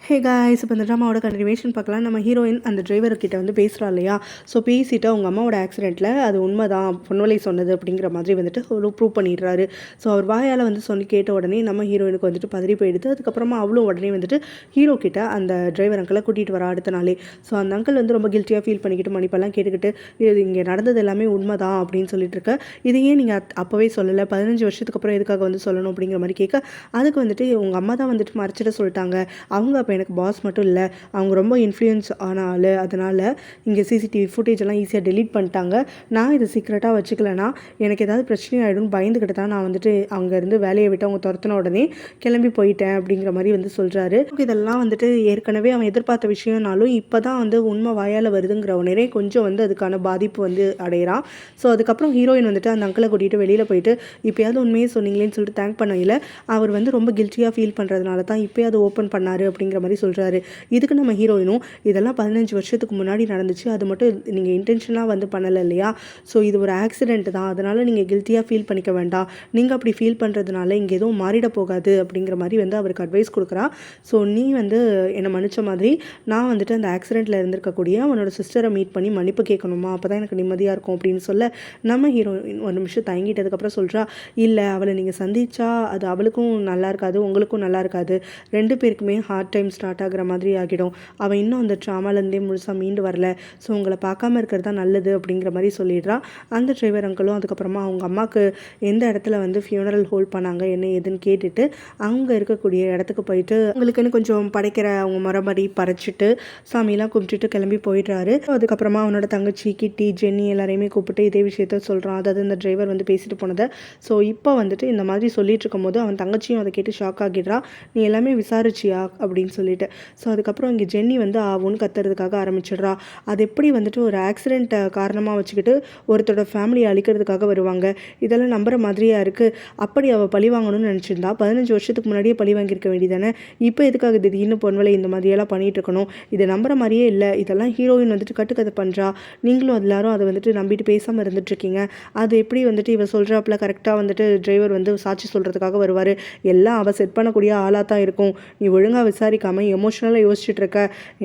Hey guys, இப்போ இந்த ட்ராமாவோட continuation பார்க்கலாம். நம்ம ஹீரோயின் அந்த டிரைவர்கிட்ட வந்து பேசுகிறா இல்லையா? ஸோ பேசிவிட்டு அவங்க அம்மாவோட ஆக்சிடெண்ட்டில் அது உண்மைதான், பொன்வலை சொன்னது அப்படிங்கிற மாதிரி வந்துட்டு ஒரு ப்ரூவ் பண்ணிடுறாரு. ஸோ அவர் வாயால் வந்து சொல்லி கேட்ட உடனே நம்ம ஹீரோயினுக்கு வந்துட்டு பதறி போயிடுது. அதுக்கப்புறமா அவளும் உடனே வந்துட்டு ஹீரோ கிட்ட அந்த டிரைவர் அங்கிளை கூட்டிகிட்டு வரா அடுத்த நாளே. ஸோ அந்த அங்கிள் வந்து ரொம்ப கில்ட்டியாக ஃபீல் பண்ணிக்கிட்டு மன்னிப்பெல்லாம் கேட்டுக்கிட்டு இது இங்கே நடந்தது எல்லாமே உண்மைதான் அப்படின்னு சொல்லிட்டு இருக்க. இதையே நீங்கள் அப்போவே சொல்லலை, 15 வருஷத்துக்கு அப்புறம் எதுக்காக வந்து சொல்லணும் அப்படிங்கிற மாதிரி கேட்க, அதுக்கு வந்துட்டு உங்கள் அம்மா தான் வந்துட்டு மறைச்சிட்டு சொல்லிட்டாங்க. அவங்க அப்போ எனக்கு பாஸ் மட்டும் இல்லை, அவங்க ரொம்ப இன்ஃப்ளூயன்ஸ் ஆன ஆள். அதனால் இங்கே சிசிடிவி ஃபுட்டேஜ் எல்லாம் ஈஸியாக டெலீட் பண்ணிட்டாங்க. நான் இதை சீக்ரெட்டாக வச்சுக்கலனா எனக்கு ஏதாவது பிரச்சனை ஆகிடும்னு பயந்துக்கிட்டு தான் நான் வந்துட்டு அங்கேருந்து வேலையை விட்டு அவங்க துரத்தின உடனே கிளம்பி போயிட்டேன் அப்படிங்கிற மாதிரி வந்து சொல்கிறாரு. இதெல்லாம் வந்துட்டு ஏற்கனவே அவன் எதிர்பார்த்த விஷயம்னாலும் இப்போ தான் வந்து உண்மை வாயால் வருதுங்கிற உடனே கொஞ்சம் வந்து அதுக்கான பாதிப்பு வந்து அடைகிறான். ஸோ அதுக்கப்புறம் ஹீரோயின் வந்துட்டு அந்த அங்கிளை கூட்டிகிட்டு வெளியில் போயிட்டு இப்போயாவது உண்மையே சொன்னீங்களேன்னு சொல்லிட்டு தேங்க் பண்ணையில் அவர் வந்து ரொம்ப கில்ட்டியாக ஃபீல் பண்ணுறதுனால தான் இப்போயாவது ஓப்பன் பண்ணார் அப்படிங்கிற மாதிரி சொல்கிறாரு. இதுக்கு நம்ம ஹீரோயினும் இதெல்லாம் 15 வருஷத்துக்கு முன்னாடி நடந்துச்சு, அது மட்டும் நீங்கள் இன்டென்ஷனாக வந்து பண்ணலை இல்லையா? ஸோ இது ஒரு ஆக்சிடெண்ட் தான், அதனால் நீங்கள் கில்ட்டியாக ஃபீல் பண்ணிக்க வேண்டாம், நீங்கள் அப்படி ஃபீல் பண்ணுறதுனால இங்கே எதுவும் மாறிட போகாது அப்படிங்கிற மாதிரி வந்து அவருக்கு அட்வைஸ் கொடுக்குறா. ஸோ நீ வந்து என்னை மன்னிச்ச மாதிரி நான் வந்துட்டு அந்த ஆக்சிடெண்ட்டில் இருந்திருக்கக்கூடிய அவனோட சிஸ்டரை மீட் பண்ணி மன்னிப்பு கேட்கணுமா, அப்போ தான் எனக்கு நிம்மதியாக இருக்கும் அப்படின்னு சொல்ல நம்ம ஹீரோயின் ஒரு நிமிஷம் தயங்கிட்டதுக்கப்புறம் சொல்கிறா, இல்லை அவளை நீங்கள் சந்திச்சா அது அவளுக்கும் நல்லா இருக்காது, உங்களுக்கும் நல்லா இருக்காது, 2 பேருக்குமே ஹார்ட் டைம் ஸ்டார்ட் ஆகிற மாதிரி ஆகிடும். அவன் இன்னும் அந்த ட்ராமாலேருந்தே முழுசாக மீண்டு வரல. ஸோ உங்களை பார்க்காம இருக்கிறது தான் நல்லது அப்படிங்கிற மாதிரி சொல்லிடுறா. அந்த டிரைவர் அங்கிளும் அதுக்கப்புறமா அவங்க அம்மாவுக்கு எந்த இடத்துல வந்து ஃபியூனரல் ஹோல்ட் பண்ணாங்க என்ன ஏதுன்னு கேட்டுட்டு அங்கே இருக்கக்கூடிய இடத்துக்கு போயிட்டு அவங்களுக்குன்னு கொஞ்சம் படைக்கிற அவங்க மரமடி பறைச்சிட்டு சாமியெல்லாம் கும்பிட்டுட்டு கிளம்பி போயிடுறாரு. அதுக்கப்புறமா அவனோட தங்கச்சி கிட்டி ஜென்னி எல்லாரையுமே கூப்பிட்டு இதே விஷயத்த சொல்கிறான். அதாவது இந்த டிரைவர் வந்து பேசிட்டு போனதை. ஸோ இப்போ வந்துட்டு இந்த மாதிரி சொல்லிட்டு இருக்கும்போது அவன் தங்கச்சியும் அதை கேட்டு ஷாக் ஆகிடுறா. நீ எல்லாமே விசாரிச்சியா அப்படின்னு சொல்லிட்டு. ஸோ அதுக்கப்புறம் இங்கே ஜென்னி வந்து ஆவுன்னு கத்துறதுக்காக ஆரம்பிச்சிடுறா. அது எப்படி வந்துட்டு ஒரு ஆக்சிடெண்ட்டை காரணமாக வச்சுக்கிட்டு ஒருத்தரோட ஃபேமிலியை அழிக்கிறதுக்காக வருவாங்க, இதெல்லாம் நம்புற மாதிரியாக இருக்குது. அப்படி அவள் பழி வாங்கணும்னு நினச்சிருந்தா 15 வருஷத்துக்கு முன்னாடியே பழி வாங்கியிருக்க வேண்டியதானே, இப்போ எதுக்காக திடீர்னு பொன்வலை இந்த மாதிரியெல்லாம் பண்ணிகிட்டு இருக்கணும், இதை நம்புற மாதிரியே இல்லை, இதெல்லாம் ஹீரோயின் வந்துட்டு கட்டுக்கதை பண்ணுறா, நீங்களும் எல்லாரும் அதை வந்துட்டு நம்பிட்டு பேசாமல் இருந்துட்டுருக்கீங்க, அது எப்படி வந்துட்டு இவள் சொல்கிறாப்புல கரெக்டாக வந்துட்டு டிரைவர் வந்து சாட்சி சொல்கிறதுக்காக வருவார், எல்லாம் அவள் செட் பண்ணக்கூடிய ஆளாக தான் இருக்கும், நீ ஒழுங்காக விசாரிக்காமல் எமோஷ்னலாக யோசிச்சுட்டு இருக்க,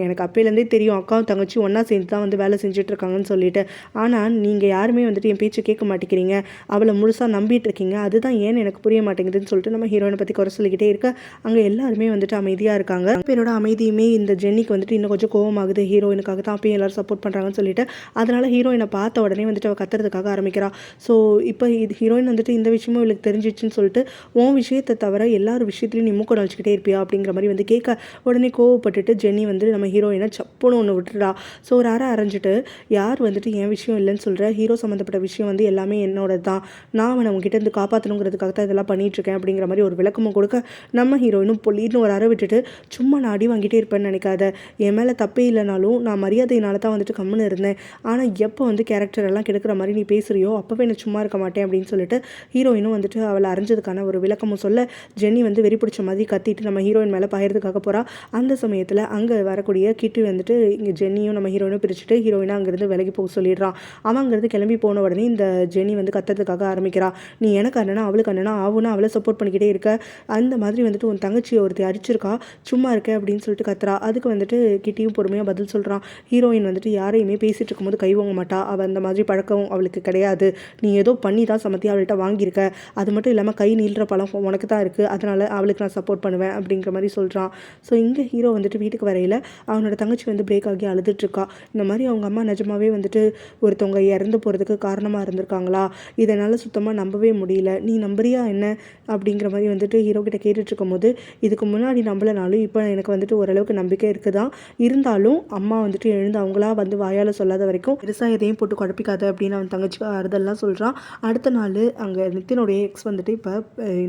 எனக்கு அப்போலேருந்தே தெரியும் அக்காவும் தங்கச்சி ஒன்றா சேர்ந்து தான் வந்து வேலை செஞ்சுட்ருக்காங்கன்னு சொல்லிட்டு, ஆனால் நீங்கள் யாருமே வந்துட்டு என் பேச்சு கேட்க மாட்டேங்கிறீங்க, அவளை முழுசாக நம்பிட்டு இருக்கீங்க, அதுதான் ஏன்னு எனக்கு புரிய மாட்டேங்குதுன்னு சொல்லிட்டு நம்ம ஹீரோயினை பற்றி குறை சொல்லிக்கிட்டே இருக்க அங்கே எல்லாருமே வந்துட்டு அமைதியாக இருக்காங்க. பேரோட அமைதியுமே இந்த ஜென்னிக்கு வந்துட்டு இன்னும் கொஞ்சம் கோவமாகுது, ஹீரோயினுக்காக தான் அப்பயும் எல்லாரும் சப்போர்ட் பண்ணுறாங்கன்னு சொல்லிட்டு, அதனால் ஹீரோயினை பார்த்த உடனே வந்துட்டு அவள் கத்துறதுக்காக ஆரம்பிக்கிறா. ஸோ இப்போ இது ஹீரோயின் வந்துட்டு இந்த விஷயமும் இவளுக்கு தெரிஞ்சிச்சுன்னு சொல்லிட்டு உன் விஷயத்தை தவிர எல்லாரும் விஷயத்துலையும் நீ மூக்க நடிச்சுக்கிட்டே இருப்பியா அப்படிங்கிற மாதிரி வந்து கேட்க உடனே கோவப்பட்டுட்டு ஜென்னி வந்து நம்ம ஹீரோயினை சப்புன்னு ஒன்று விட்டுறா. ஸோ ஒரு அரைஞ்சிட்டு யார் வந்துட்டு என் விஷயம் இல்லைன்னு சொல்கிற, ஹீரோ சம்மந்தப்பட்ட விஷயம் வந்து எல்லாமே என்னோட தான், நான் அவனை உங்ககிட்ட இருந்து காப்பாற்றணுங்கிறதுக்காக தான் இதெல்லாம் பண்ணிகிட்ருக்கேன் அப்படிங்கிற மாதிரி ஒரு விளக்கமும் கொடுக்க நம்ம ஹீரோயினும் பொல்லின்னு ஒரு அரை விட்டுட்டு சும்மா நான் அடி வாங்கிட்டே இருப்பேன்னு நினைக்காத, என் மேலே தப்பே இல்லைனாலும் நான் மரியாதையினால தான் வந்துட்டு கம்முன்னு இருந்தேன், ஆனால் எப்போ வந்து கேரக்டர் எல்லாம் கெடுக்கிற மாதிரி நீ பேசுகிறியோ அப்போவே நான் சும்மா இருக்க மாட்டேன் அப்படின்னு சொல்லிட்டு ஹீரோயினும் வந்துட்டு அவளை அரைஞ்சதுக்கான ஒரு விளக்கமும் சொல்ல ஜென்னி வந்து வெறி பிடிச்ச மாதிரி கத்திட்டு நம்ம ஹீரோயின் மேலே பகிர்றதுக்காக போகிறா. அந்த சமயத்தில் அங்கே வரக்கூடிய கிட்டு வந்துட்டு இங்கே ஜென்னியும் நம்ம ஹீரோயினும் பிரிச்சுட்டு ஹீரோயினாக அங்கேருந்து விலகி போக சொல்லிடுறான். அவன் அங்கேருந்து கிளம்பி போன உடனே இந்த ஜென்னி வந்து கத்துறதுக்காக ஆரம்பிக்கிறா. நீ எனக்கு அண்ணனா அவளுக்கு அண்ணனா ஆகுனா அவளை சப்போர்ட் பண்ணிக்கிட்டே இருக்க, அந்த மாதிரி வந்துட்டு உன் தங்கச்சி ஒருத்தி அடிச்சிருக்கா சும்மா இருக்க அப்படின்னு சொல்லிட்டு கத்துறா. அதுக்கு வந்துட்டு கிட்டியும் பொறுமையாக பதில் சொல்கிறான். ஹீரோயின் வந்துட்டு யாரையுமே பேசிகிட்டு இருக்கும்போது கை வாங்க மாட்டா, அவள் அந்த மாதிரி பழக்கம் அவளுக்கு கிடையாது, நீ ஏதோ பண்ணி தான் சமத்தி அவள்கிட்ட வாங்கியிருக்க, அது மட்டும் இல்லாமல் கை நீள்ற பழம் உனக்கு தான் இருக்குது, அதனால் அவளுக்கு நான் சப்போர்ட் பண்ணுவேன் அப்படிங்கிற மாதிரி சொல்கிறான். ஸோ இங்கே ஹீரோ வந்துட்டு வீட்டுக்கு வரையில் அவனோட தங்கச்சி வந்து பிரேக் ஆகி அழுதுட்டுருக்கா. இந்த மாதிரி அவங்க அம்மா நிஜமாவே வந்துட்டு ஒருத்தவங்க இறந்து போகிறதுக்கு காரணமாக இருந்திருக்காங்களா, இதனால் சுத்தமாக நம்பவே முடியல, நீ நம்புறியா என்ன அப்படிங்கிற மாதிரி வந்துட்டு ஹீரோ கிட்ட கேட்டுட்ருக்கும் போது, இதுக்கு முன்னாடி நம்பலைனாலும் இப்போ எனக்கு வந்துட்டு ஓரளவுக்கு நம்பிக்கை இருக்குதான், இருந்தாலும் அம்மா வந்துட்டு எழுந்து அவங்களா வந்து வாயால் சொல்லாத வரைக்கும் பெருசாக எதையும் போட்டு குழப்பிக்காத அப்படின்னு அவன் தங்கச்சிக்கு ஆறுதல்லாம் சொல்கிறான். அடுத்த நாள் அங்கே நித்தினுடைய எக்ஸ் வந்துட்டு இப்போ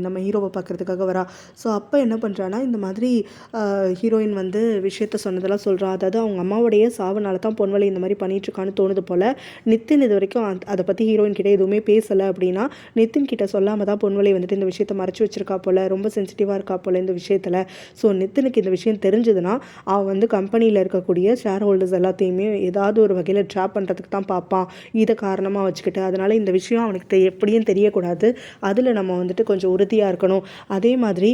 நம்ம ஹீரோவை பார்க்குறதுக்காக வரா. ஸோ அப்போ என்ன பண்ணுறான்னா இந்த மாதிரி ஹீரோயின் வந்து விஷயத்த சொன்னதெல்லாம் சொல்கிறான். அதாவது அவங்க அம்மாவுடைய சாவுனால தான் பொன்வலை இந்த மாதிரி பண்ணிகிட்ருக்கான்னு தோணுது போல். நித்தின் இது வரைக்கும் அதை பற்றி ஹீரோயின் கிட்டே எதுவுமே பேசலை அப்படின்னா நித்தின் கிட்ட சொல்லாமல் தான் பொன்வலை வந்துட்டு இந்த விஷயத்தை மறைச்சி வச்சிருக்கா போல், ரொம்ப சென்சிட்டிவாக இருக்கா போல் இந்த விஷயத்தில். ஸோ நித்தினுக்கு இந்த விஷயம் தெரிஞ்சதுன்னா அவன் வந்து கம்பெனியில் இருக்கக்கூடிய ஷேர் ஹோல்டர்ஸ் எல்லாத்தையுமே ஏதாவது ஒரு வகையில் ட்ராப் பண்ணுறதுக்கு தான் பார்ப்பான், இதை காரணமாக வச்சுக்கிட்டு. அதனால் இந்த விஷயம் அவனுக்கு எப்படியும் தெரியக்கூடாது, அதில் நம்ம வந்துட்டு கொஞ்சம் உறுதியாக இருக்கணும். அதே மாதிரி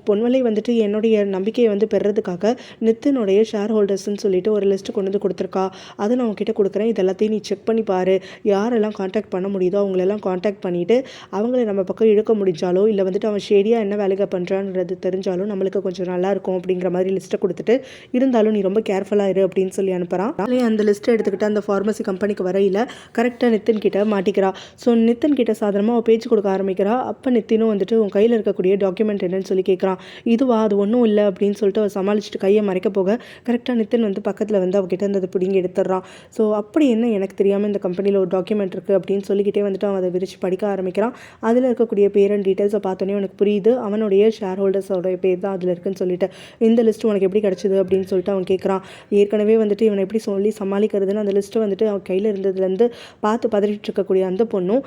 பொன்வலை வந்துட்டு என்னுடைய நம்பிக்கையை வந்து வந்து பெறதுக்காக நித்தினுடைய ஷேர் ஹோல்டர்ஸ்ன்னு சொல்லிட்டு ஒரு லிஸ்ட்டு கொண்டு வந்து கொடுத்துருக்கா. அதை நான் உங்ககிட்ட கொடுக்குறேன். இது எல்லாத்தையும் நீ செக் பண்ணி பாரு. யாரெல்லாம் காண்டாக்ட் பண்ண முடியுதோ அவங்களெல்லாம் காண்டாக்ட் பண்ணிவிட்டு அவங்கள நம்ம பக்கம் இழுக்க முடிஞ்சாலோ இல்லை வந்துட்டு அவன் ஷேடியாக என்ன வேலைகள் பண்ணுறான்றது தெரிஞ்சாலும் நம்மளுக்கு கொஞ்சம் நல்லாயிருக்கும் அப்படிங்கிற மாதிரி லிஸ்ட்டை கொடுத்துட்டு, இருந்தாலும் நீ ரொம்ப கேர்ஃபுல்லாக இரு அப்படின்னு சொல்லி அனுப்புகிறான். அந்த லிஸ்ட்டை எடுத்துக்கிட்டு அந்த ஃபார்மசி கம்பெனிக்கு வரையில் கரெக்டாக நித்தின் கிட்ட மாட்டிக்கிறா. ஸோ நித்தின் கிட்ட சாதாரணமாக அவள் பேச்சு கொடுக்க ஆரம்பிக்கிறா. அப்போ நித்தினும் வந்துட்டு உன் கையில் இருக்கக்கூடிய டாக்குமெண்ட் என்னன்னு சொல்லி கேட்குறான். இதுவா, அது ஒன்றும் இல்லை அப்படின்னு சொல்லிட்டு அவள் சமாளிச்சுட்டு கையை மறைக்க போக கரெக்டாக நித்தின் வந்து பக்கத்தில் வந்து அவகிட்ட இருந்து அதை பிடிங்கி எடுத்துடுறான். ஸோ அப்படி என்ன எனக்கு தெரியாமல் இந்த கம்பெனியில் ஒரு டாக்குமெண்ட் இருக்குது அப்படின்னு சொல்லிக்கிட்டே வந்துட்டு அவன் அதை விரிச்சு படிக்க ஆரம்பிக்கிறான். அதில் இருக்கக்கூடிய பேர் அண்ட் டீட்டெயில்ஸை பார்த்தோன்னே உனக்கு புரியுது அவனுடைய ஷேர் ஹோல்டர்ஸோட பேர் தான் அதில் இருக்குன்னு சொல்லிட்டு, இந்த லிஸ்ட் உனக்கு எப்படி கிடச்சிது அப்படின்னு சொல்லிட்டு அவன் கேட்குறான். ஏற்கனவே வந்துட்டு இவனை எப்படி சொல்லி சமாளிக்கிறதுன்னு அந்த லிஸ்ட்டை வந்துட்டு அவன் கையில் இருந்ததுலேருந்து பார்த்து பதறிட்டு இருக்கக்கூடிய அந்த பொண்ணும்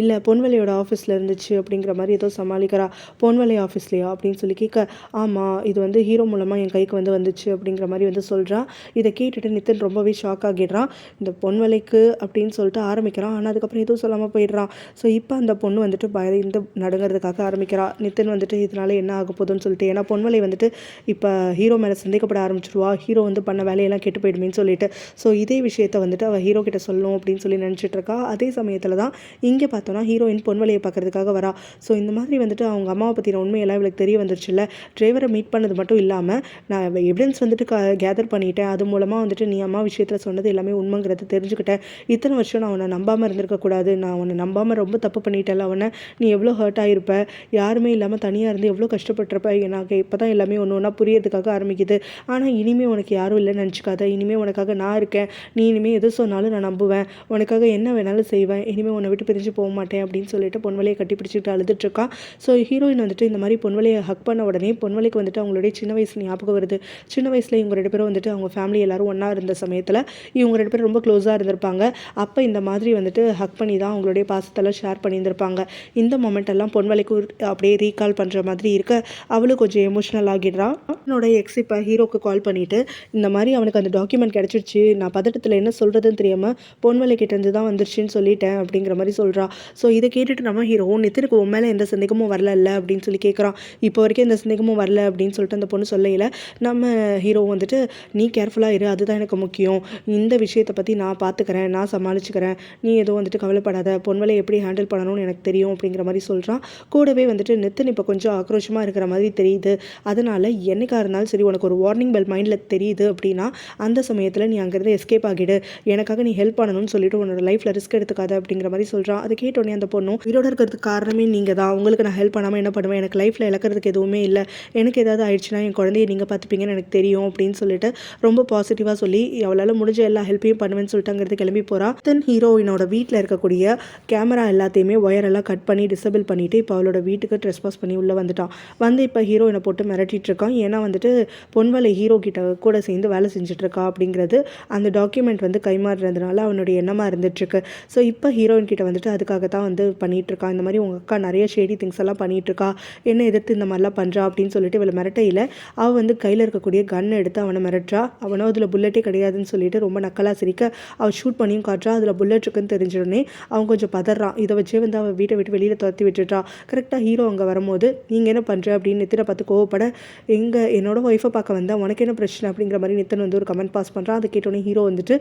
இல்லை பொன்வலையோட ஆஃபீஸில் இருந்துச்சு அப்படிங்கிற மாதிரி ஏதோ சமாளிக்கிறா. பொன்வலை ஆஃபீஸ்லையா அப்படின்னு சொல்லி கேட்க, ஆமாம் இது வந்து ஹீரோ மூலமாக என் கைக்கு வந்துச்சு அப்படிங்கிற மாதிரி வந்து சொல்கிறான். இதை கேட்டுட்டு நித்தின் ரொம்பவே ஷாக் ஆகிடுறான். இந்த பொன்வலைக்கு அப்படின்னு சொல்லிட்டு ஆரம்பிக்கிறான். ஆனால் அதுக்கப்புறம் எதுவும் சொல்லாமல் போயிடுறான். ஸோ இப்போ அந்த பொண்ணு வந்துட்டு பயந்து நடுங்கிறதுக்காக ஆரம்பிக்கிறா. நித்தின் வந்துட்டு இதனால என்ன ஆக போகுதுன்னு சொல்லிட்டு, ஏன்னா பொன்வலை வந்துட்டு இப்போ ஹீரோ மேலே சந்தேகப்பட ஆரம்பிச்சிருவா. ஹீரோ வந்து பண்ண வேலையெல்லாம் கெட்டு போயிடுமேன்னு சொல்லிட்டு. ஸோ இதே விஷயத்தை வந்துட்டு அவள் ஹீரோ கிட்ட சொல்லணும் அப்படின்னு சொல்லி நினச்சிட்டு இருக்கா. அதே சமயத்தில் தான் இங்கே பார்த்தோன்னா ஹீரோயின் பொன்வலையை பார்க்கறதுக்காக வரா. ஸோ இந்த மாதிரி வந்துட்டு அவங்க அம்மாவை பற்றின உண்மையெல்லாம் இவளுக்கு தெரிய வந்துருச்சுல்ல. டிரைவரை மீட் பண்ணது மட்டும் இல்லாமல் நான் எவிடன்ஸ் வந்துட்டு கேதர் பண்ணிட்டேன். அது மூலமாக வந்துட்டு நீ அம்மா விஷயத்தில் சொன்னது எல்லாமே உண்மைங்கிறது தெரிஞ்சுக்கிட்டேன். இத்தனை வருஷம் நான் அவனை நம்பாமல் இருந்திருக்கக்கூடாது. நான் அவனை நம்பாமல் ரொம்ப தப்பு பண்ணிட்டேன். அவனை நீ எவ்வளோ ஹர்ட் ஆகிருப்ப, யாருமே இல்லாமல் தனியாக இருந்து எவ்வளோ கஷ்டப்பட்டிருப்ப. எனக்கு இப்போ தான் எல்லாமே ஒன்று ஒன்றா புரியறதுக்காக ஆரம்பிக்குது. ஆனால் இனிமேல் உனக்கு யாரும் இல்லைன்னு நினச்சிக்காத. இனிமேல் உனக்காக நான் இருக்கேன். நீ இனிமேல் எது சொன்னாலும் நான் நம்புவேன். உனக்காக என்ன வேணாலும் செய்வேன். இனிமேல் உன்னை விட்டு பிரிஞ்சு போக மாட்டேன் அப்படின்னு சொல்லிட்டு பொன்வலையை கட்டி பிடிச்சிட்டு அழுதுட்டுருக்கான். ஸோ ஹீரோயின் வந்துட்டு இந்த மாதிரி பொன்வலையை ஹக் பண்ண உடனே பொன்வலைக்கு வந்துட்டு அவங்களுடைய சின்ன வயசு ஞாபகம் வருது. சின்ன வயசில் இவங்க 2 பேரும் வந்துட்டு அவங்க ஃபேமிலி எல்லாரும் ஒன்றா இருந்த சமயத்தில் இவங்க 2 பேரும் ரொம்ப க்ளோஸாக இருந்திருப்பாங்க. அப்போ இந்த மாதிரி வந்துட்டு ஹக் பண்ணி தான் அவங்களுடைய பாசத்தெல்லாம் ஷேர் பண்ணியிருந்திருப்பாங்க. இந்த மொமெண்ட் எல்லாம் பொன்வலைக்கு அப்படியே ரீகால் பண்ணுற மாதிரி இருக்க அவளும் கொஞ்சம் எமோஷனல் ஆகிடுறான். என்னோட எக்ஸ் இப்போ ஹீரோக்கு கால் பண்ணிவிட்டு இந்த மாதிரி அவனுக்கு அந்த டாக்குமெண்ட் கிடச்சிருச்சு, நான் பதட்டத்தில் என்ன சொல்கிறதுன்னு தெரியாமல் பொன்வலை கிட்டேருந்து தான் வந்துருச்சுன்னு சொல்லிட்டேன் அப்படிங்கிற மாதிரி சொல்கிறா. ஸோ இதை கேட்டுட்டு நம்ம ஹீரோ நித்தினுக்கு உன் மேலே எந்த சந்தேகமும் வரல அப்படின்னு சொல்லி கேட்குறான். இப்போ வரைக்கும் எந்த சந்தேகமும் வரல அப்படின்னு சொல்லிட்டு அந்த பொண்ணு சொல்லையில் நம்ம ஹீரோ வந்துட்டு நீ கேர்ஃபுல்லாக இரு, அதுதான் எனக்கு முக்கியம். இந்த விஷயத்தை பற்றி நான் பார்த்துக்கிறேன், நான் சமாளிச்சுக்கிறேன். நீ எதுவும் வந்துட்டு கவலைப்படாத. பொன்வலை எப்படி ஹேண்டில் பண்ணணும்னு எனக்கு தெரியும் அப்படிங்கிற மாதிரி சொல்கிறான். கூடவே வந்துட்டு நித்தின் இப்போ கொஞ்சம் ஆக்ரோஷமாக இருக்கிற மாதிரி தெரியுது. அதனால் என்னைக்காக இருந்தாலும் சரி உனக்கு ஒரு வார்னிங் பெல் மைண்டில் தெரியுது அப்படின்னா அந்த சமயத்தில் நீ அங்கேருந்து எஸ்கேப் ஆகிடு. எனக்காக நீ ஹெல்ப் பண்ணணும்னு சொல்லிட்டு உன்னோட லைஃப்பில் ரிஸ்க் எடுத்துக்காத அப்படிங்கிற மாதிரி சொல்கிறான். அதை கேட்டோடனே அந்த பொண்ணும் உயிரோட இருக்கிறதுக்கு காரணமே நீங்கள் தான். உங்களுக்கு நான் ஹெல்ப் பண்ணாமல் என்ன பண்ணுவேன்? எனக்கு லைஃப்பில் இழக்கிறதுக்கு எதுவுமே இல்லை. எனக்கு ஏதாவது ஆயிடுச்சுன்னா என் குழந்தைய நீங்கள் பார்த்துப்பீங்கன்னு எனக்கு தெரியும் அப்படின்னு சொல்லிட்டு ரொம்ப பாசிட்டிவாக சொல்லி அவளால் முடிஞ்ச எல்லா ஹெல்ப்பையும் பண்ணுவேன்னு சொல்லிட்டு அங்கேருந்து கிளம்பி போகிறா. தென் ஹீரோயினோட வீட்டில் இருக்கக்கூடிய கேமரா எல்லாத்தையுமே ஒயரெல்லாம் கட் பண்ணி டிசபிள் பண்ணிவிட்டு இப்போ அவளோட வீட்டுக்கு ட்ரெஸ்பாஸ் பண்ணி உள்ளே வந்துட்டான். வந்து இப்போ ஹீரோயினை போட்டு மிரட்டிட்டு இருக்கான். ஏன்னா வந்துட்டு பொன்வலை ஹீரோ கிட்ட கூட சேர்ந்து வேலை செஞ்சுட்ருக்கா அப்படிங்கிறது அந்த டாக்குமெண்ட் வந்து கைமாறுறதுனால அவனுடைய எண்ணமாக இருந்துகிட்ருக்கு. ஸோ இப்போ ஹீரோயின் கிட்ட வந்துட்டு அதுக்காக தான் வந்து பண்ணிகிட்ருக்கான். இந்த மாதிரி உங்கள் அக்கா நிறைய ஷேடி திங்ஸ் எல்லாம் பண்ணிகிட்ருக்கா, என்ன எதிர்த்து இந்த மாதிரிலாம் பண்ணுறா அப்படின்னு சொல்லிட்டு இவளை மிரட்டையில் அவள் வந்து கையில் இருக்கக்கூடிய கன் எடுத்து அவனை மிரட்டுறா. அவனோ அதில் புல்லட்டே கிடையாதுன்னு சொல்லிட்டு ரொம்ப நக்கலாக சிரிக்க அவள் ஷூட் பண்ணியும் காட்டுறா. அதில் புல்லட் இருக்குன்னு தெரிஞ்சிடனே அவன் கொஞ்சம் பதறான். இதை வச்சே வந்து அவள் வீட்டை விட்டு வெளியில் துரத்தி விட்டுட்டா. கரெக்டாக ஹீரோ அங்கே வரும்போது நீங்கள் என்ன பண்ணுற அப்படின்னு நித்தினை பார்த்து கோவப்பட, என்னோட ஒய்ஃபை பார்க்க வந்தால் உனக்கு என்ன பிரச்சனை அப்படிங்கிற மாதிரி நித்தின் வந்து ஒரு கமெண்ட் பாஸ் பண்ணுறான். அதை கேட்டோன்னே ஹீரோ வந்துட்டு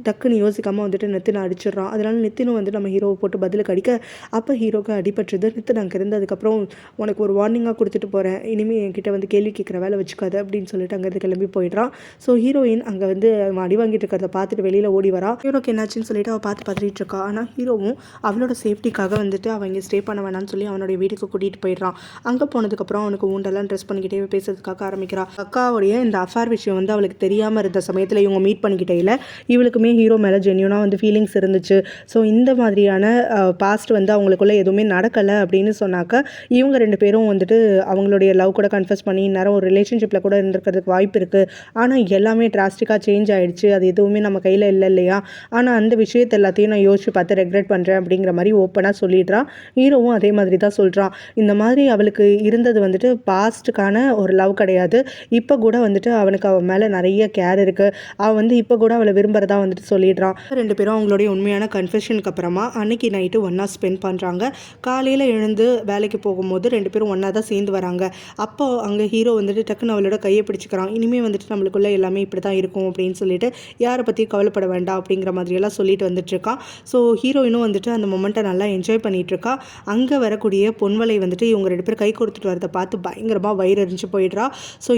டக்குன்னு யோசிக்காமல் வந்துட்டு நித்தினை அடிச்சிடுறான். அதனால நித்தினும் வந்து நம்ம ஹீரோவை போட்டு பதிலுக்கு அடிக்க அப்போ ஹீரோக்கு அடிபட்டுருது. நித்தின் அங்கே இருந்து அதுக்கப்புறம் உனக்கு ஒரு வார்னிங்காக கொடுத்துட்டு போகிறேன், இனிமேல் என்கிட்ட வந்து கேள்வி கேட்குற வேலை வச்சுக்காது அப்படின்னு சொல்லிட்டு அங்கேருந்து கிளம்பி போயிடுறான். ஸோ ஹீரோயின் அங்கே வந்து அடி வாங்கிட்டு இருக்கிறத பார்த்துட்டு வெளியில் ஓடி வரா. ஹீரோக்கு என்னாச்சுன்னு சொல்லிட்டு அவள் பார்த்து பார்த்துட்டு இருக்கா. ஆனால் ஹீரோவும் அவளோட சேஃப்டிக்காக வந்துட்டு அவன் இங்கே ஸ்டே பண்ண வேணாம்னு சொல்லி அவனுடைய வீட்டுக்கு கூட்டிகிட்டு போயிடுறான். அங்கே போனதுக்கப்புறம் அவனுக்கு ஊண்டெல்லாம் ட்ரெஸ் பண்ணிக்கிட்டே பேசுறதுக்காக ஆரம்பிக்கிறான். அக்காவுடைய இந்த அஃபேர் விஷயம் வந்து அவளுக்கு தெரியாமல் இருந்த சமயத்தில் இவங்க மீட் பண்ணிக்கிட்டே இவளுக்குமே ஹீரோ மேலே ஜென்யூனாக வந்து ஃபீலிங்ஸ் இருந்துச்சு. ஸோ இந்த மாதிரியான பாஸ்ட் வந்து அவங்களுக்குள்ளே எதுவுமே நடக்கலை அப்படின்னு சொன்னாக்க இவங்க 2 பேரும் வந்துட்டு அவங்களுடைய லவ் கூட கன்ஃபஸ் பண்ணி நேரம் ஒரு ரிலேஷன்ஷிப்பில் கூட இருந்திருக்கிறதுக்கு வாய்ப்பு இருக்குது. ஆனால் எல்லாமே டிராஸ்டிக்காக சேஞ்ச் ஆகிடுச்சு. அது எதுவுமே நம்ம கையில் இல்லை இல்லையா? ஆனால் அந்த விஷயத்தை எல்லாத்தையும் நான் யோசிச்சு பார்த்து ரெக்ரெட் பண்ணுறேன் அப்படிங்கிற மாதிரி ஓப்பனாக சொல்லிடுறான். ஹீரோவும் அதே மாதிரி தான் சொல்கிறான். இந்த மாதிரி அவளுக்கு இருந்தது வந்துட்டு பாஸ்ட்டுக்கான ஒரு லவ் கிடையாது. இப்போ கூட வந்துட்டு அவனுக்கு அவன் மேலே நிறைய கேர் இருக்குது. அவன் வந்து இப்போ கூட அவளை விரும்புகிறதா வந்துட்டு சொல்லிடுறான். 2 பேரும் அவங்களுடைய உண்மையான கன்ஃபெஷனுக்கு அப்புறமா அன்னைக்கு நைட்டு ஒன்றா ஸ்பெண்ட் பண்ணுறாங்க. காலையில் எழுந்து வேலைக்கு போகும்போது 2 பேரும் ஒன்றா தான் சேர்ந்து வராங்க. அப்போ அங்கே ஹீரோ வந்துட்டு டக்குன்னு அவளோட கையை பிடிச்சிக்கிறான். இனிமேல் வந்துட்டு நம்மளுக்குள்ள எல்லாமே இப்படி தான் இருக்கும் அப்படின்னு சொல்லிட்டு யாரை பற்றியும் கவலைப்பட வேண்டாம் அப்படிங்கிற மாதிரியெல்லாம் சொல்லிட்டு வந்துட்டுருக்கான். ஸோ ஹீரோயினும் வந்துட்டு அந்த மொமெண்ட்டை நல்லா என்ஜாய் பண்ணிகிட்ருக்கா. அங்கே வரக்கூடிய பொன்வலை வந்துட்டு இவங்க 2 பேர் கை கொடுத்துட்டு வரதை பார்த்து பயங்கரமாக வயிறு எரிஞ்சு போயிடுறா. ஸோ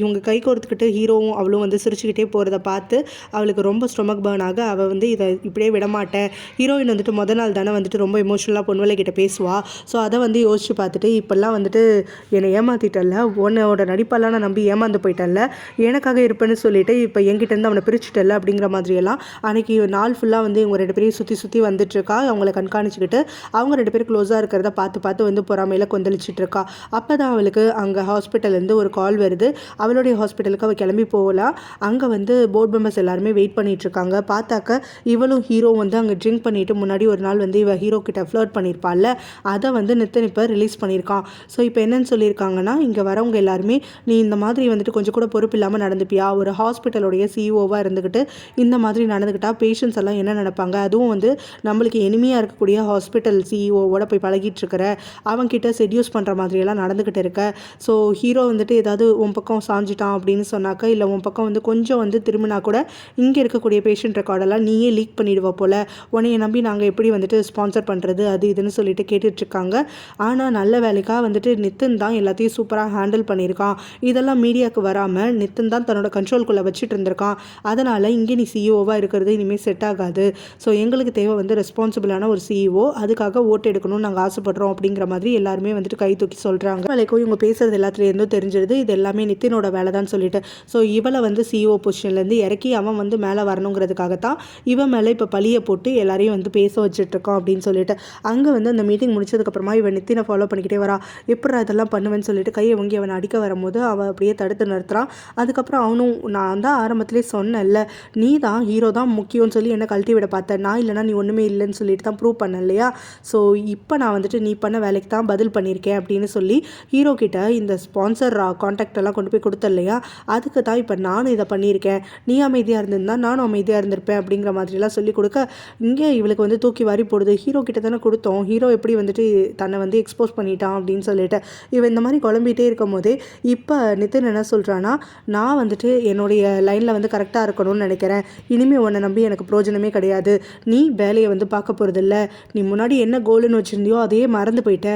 இவங்க கை கோர்த்துக்கிட்டு ஹீரோவும் அவளும் வந்து சிரிச்சுக்கிட்டே போகிறத பார்த்து அவளுக்கு ரொம்ப ஸ்டொமக் பேர்ன் ஆக அவள் வந்து இதை இப்படியே விடமாட்டேன். ஹீரோயின் வந்துட்டு நாள் தானே வந்துட்டு ரொம்ப எமோஷனலாக பொன்வலை கிட்ட பேசுவா. ஸோ அதை வந்து யோசிச்சு பார்த்துட்டு இப்போல்லாம் வந்துட்டு என்னை ஏமாற்றிட்டல, உன்னோட நடிப்பெல்லாம் நான் நம்பி ஏமாந்து போயிட்டேன்ல, எனக்காக இருப்பேன்னு சொல்லிட்டு இப்போ என்கிட்டேருந்து அவனை பிரிச்சுட்டல அப்படிங்கிற மாதிரியெல்லாம் அன்றைக்கி நாள் ஃபுல்லாக வந்து இவங்க 2 பேரையும் சுற்றி வந்துட்டுருக்கா. அவங்கள கண்காணிச்சுக்கிட்டு அவங்க 2 பேர் க்ளோஸாக இருக்கிறத பார்த்து வந்து பொறாமையில் கொந்தளிச்சிட்டு இருக்கா. அப்போ தான் அவளுக்கு அங்கே ஹாஸ்பிட்டல்லேருந்து ஒரு கால் வருது. அவளுடைய ஹாஸ்பிட்டலுக்கு அவள் கிளம்பி போகலாம். அங்கே வந்து போர்ட் மெம்பர்ஸ் எல்லாருமே வெயிட் பண்ணிகிட்ருக்காங்க. பார்த்தாக்க இவளும் ஹீரோ வந்து அங்கே ட்ரிங்க் பண்ணிவிட்டு முன்னாடி ஒரு நாள் வந்து இவள் ஹீரோ கிட்ட ஃப்ளர்ட் பண்ணியிருப்பாள்ல, அதை வந்து நித்தின் இப்போ ரிலீஸ் பண்ணியிருக்கான். ஸோ இப்போ என்னன்னு சொல்லியிருக்காங்கன்னா, இங்கே வரவங்க எல்லாருமே நீ இந்த மாதிரி வந்துட்டு கொஞ்சம் கூட பொறுப்பு இல்லாமல் நடந்துப்பியா, ஒரு ஹாஸ்பிட்டலுடைய சிஇஓவாக இருந்துக்கிட்டு இந்த மாதிரி நடந்துக்கிட்டா பேஷண்ட்ஸ் எல்லாம் என்ன நினைப்பாங்க, அதுவும் வந்து நம்மளுக்கு எளிமையாக இருக்கக்கூடிய ஹாஸ்பிட்டல் சிஇஓவோட போய் பழகிட்டு இருக்கிற, அவன்கிட்ட செட்யூஸ் பண்ணுற மாதிரியெல்லாம் நடந்துக்கிட்டு இருக்க. ஸோ ஹீரோ வந்துட்டு ஏதாவது உன் பக்கம் சாஞ்சிட்டான் அப்படின்னு சொன்னாக்க, இல்லை உன் பக்கம் வந்து கொஞ்சம் வந்து திரும்பினா கூட இங்கே இருக்கக்கூடிய பேஷண்ட் ரெக்கார்டெல்லாம் நீயே லீக் பண்ணிடுவ போல், உன்னைய நம்பி நாங்கள் எப்படி வந்துட்டு ஸ்பான்சர் பண்ணுறது அது இதுன்னு சொல்லிட்டு கேட்டுட்ருக்காங்க. ஆனால் நல்ல வேலைக்காக வந்துட்டு நித்தின் தான் எல்லாத்தையும் சூப்பராக ஹேண்டில் பண்ணியிருக்கான். இதெல்லாம் மீடியாவுக்கு வராமல் நித்தின் தான் தன்னோட கண்ட்ரோல்குள்ளே வச்சுட்டு இருந்திருக்கான். அதனால் இங்கே நீ சிஇஓவாக இருக்கிறது இனிமேல் செட் ஆகாது. ஸோ எங்களுக்கு தேவை வந்து ரெஸ்பான்சிபிளான ஒரு சிஇஓ, அதுக்காக ஓட்டு எடுக்கணும்னு நாங்கள் ஆசைப்படுறோம் அப்படிங்கிற மாதிரி எல்லாருமே வந்துட்டு கை தூக்கி சொல்கிறாங்க. வேலைக்கும் இவங்க பேசுகிறது எல்லாத்துலேருந்தும் தெரிஞ்சிருது இது எல்லாமே நித்தினோட வேலை தான் சொல்லிட்டு. ஸோ இவளை வந்து சிஇஓ பொசிஷன்லேருந்து இறக்கி அவன் வந்து மேலே வரணுங்கிறதுக்காகத்தான் இவன் மேலே இப்போ பழியை போட்டு எல்லாரையும் வந்து பேச வச்சுட்ருக்கோம் அப்படின்னு சொல்லிட்டு. அங்கே வந்து அந்த மீட்டிங் முடிச்சதுக்கப்புறமா இவன் நித்தினை ஃபாலோ பண்ணிக்கிட்டே வரா. எப்படி அதெல்லாம் பண்ணுவேன்னு சொல்லிட்டு கையை வாங்கி அவனை அடிக்க வரும்போது அவன் அப்படியே தடுத்து நிறுத்துறான். அதுக்கப்புறம் அவனும் நான் தான் ஆரம்பத்திலே சொன்னேன்ல, நீ தான் ஹீரோ தான் முக்கியம்னு சொல்லி என்னை கழட்டி விட பார்த்தேன், நான் இல்லைனா நீ ஒன்றுமே இல்லைன்னு சொல்லிட்டு தான் ப்ரூவ் பண்ண இல்லையா, ஸோ இப்போ நான் வந்துட்டு நீ பண்ண வேலைக்கு தான் பதில் பண்ணியிருக்கேன் அப்படின்னு சொல்லி ஹீரோ கிட்ட இந்த ஸ்பான்சர் கான்டாக்ட் எல்லாம் கொண்டு போய் கொடுத்த இல்லையா, அதுக்கு தான் இப்போ நானும் இதை பண்ணியிருக்கேன், நீ அமைதியாக இருந்திருந்தா நானும் அமைதியாக இருந்திருப்பேன் அப்படிங்கிற மாதிரிலாம் சொல்லி கொடுக்க, இங்கே இவளுக்கு வந்து தூக்கி வாரி போடுது. ஹீரோ கிட்ட தானே கொடுத்தோம், ஹீரோ எப்படி வந்துட்டு தன்னை வந்து எக்ஸ்போஸ் பண்ணிட்டான் அப்படின்னு சொல்லிட்டு இவன் இந்த மாதிரி குழம்பிகிட்டே இருக்கும் போதே இப்போ நிதின் என்ன சொல்கிறான்னா, நான் வந்துட்டு என்னுடைய லைனில் வந்து கரெக்டாக இருக்கணும்னு நினைக்கிறேன், இனிமேல் உன்னை நம்பி எனக்கு பிரயோஜனமே கிடையாது, நீ வேலையை வந்து பார்க்க போகிறதில்ல, நீ முன்னாடி என்ன கோலுன்னு வச்சுருந்தியோ அதையே மறந்து போயிட்ட,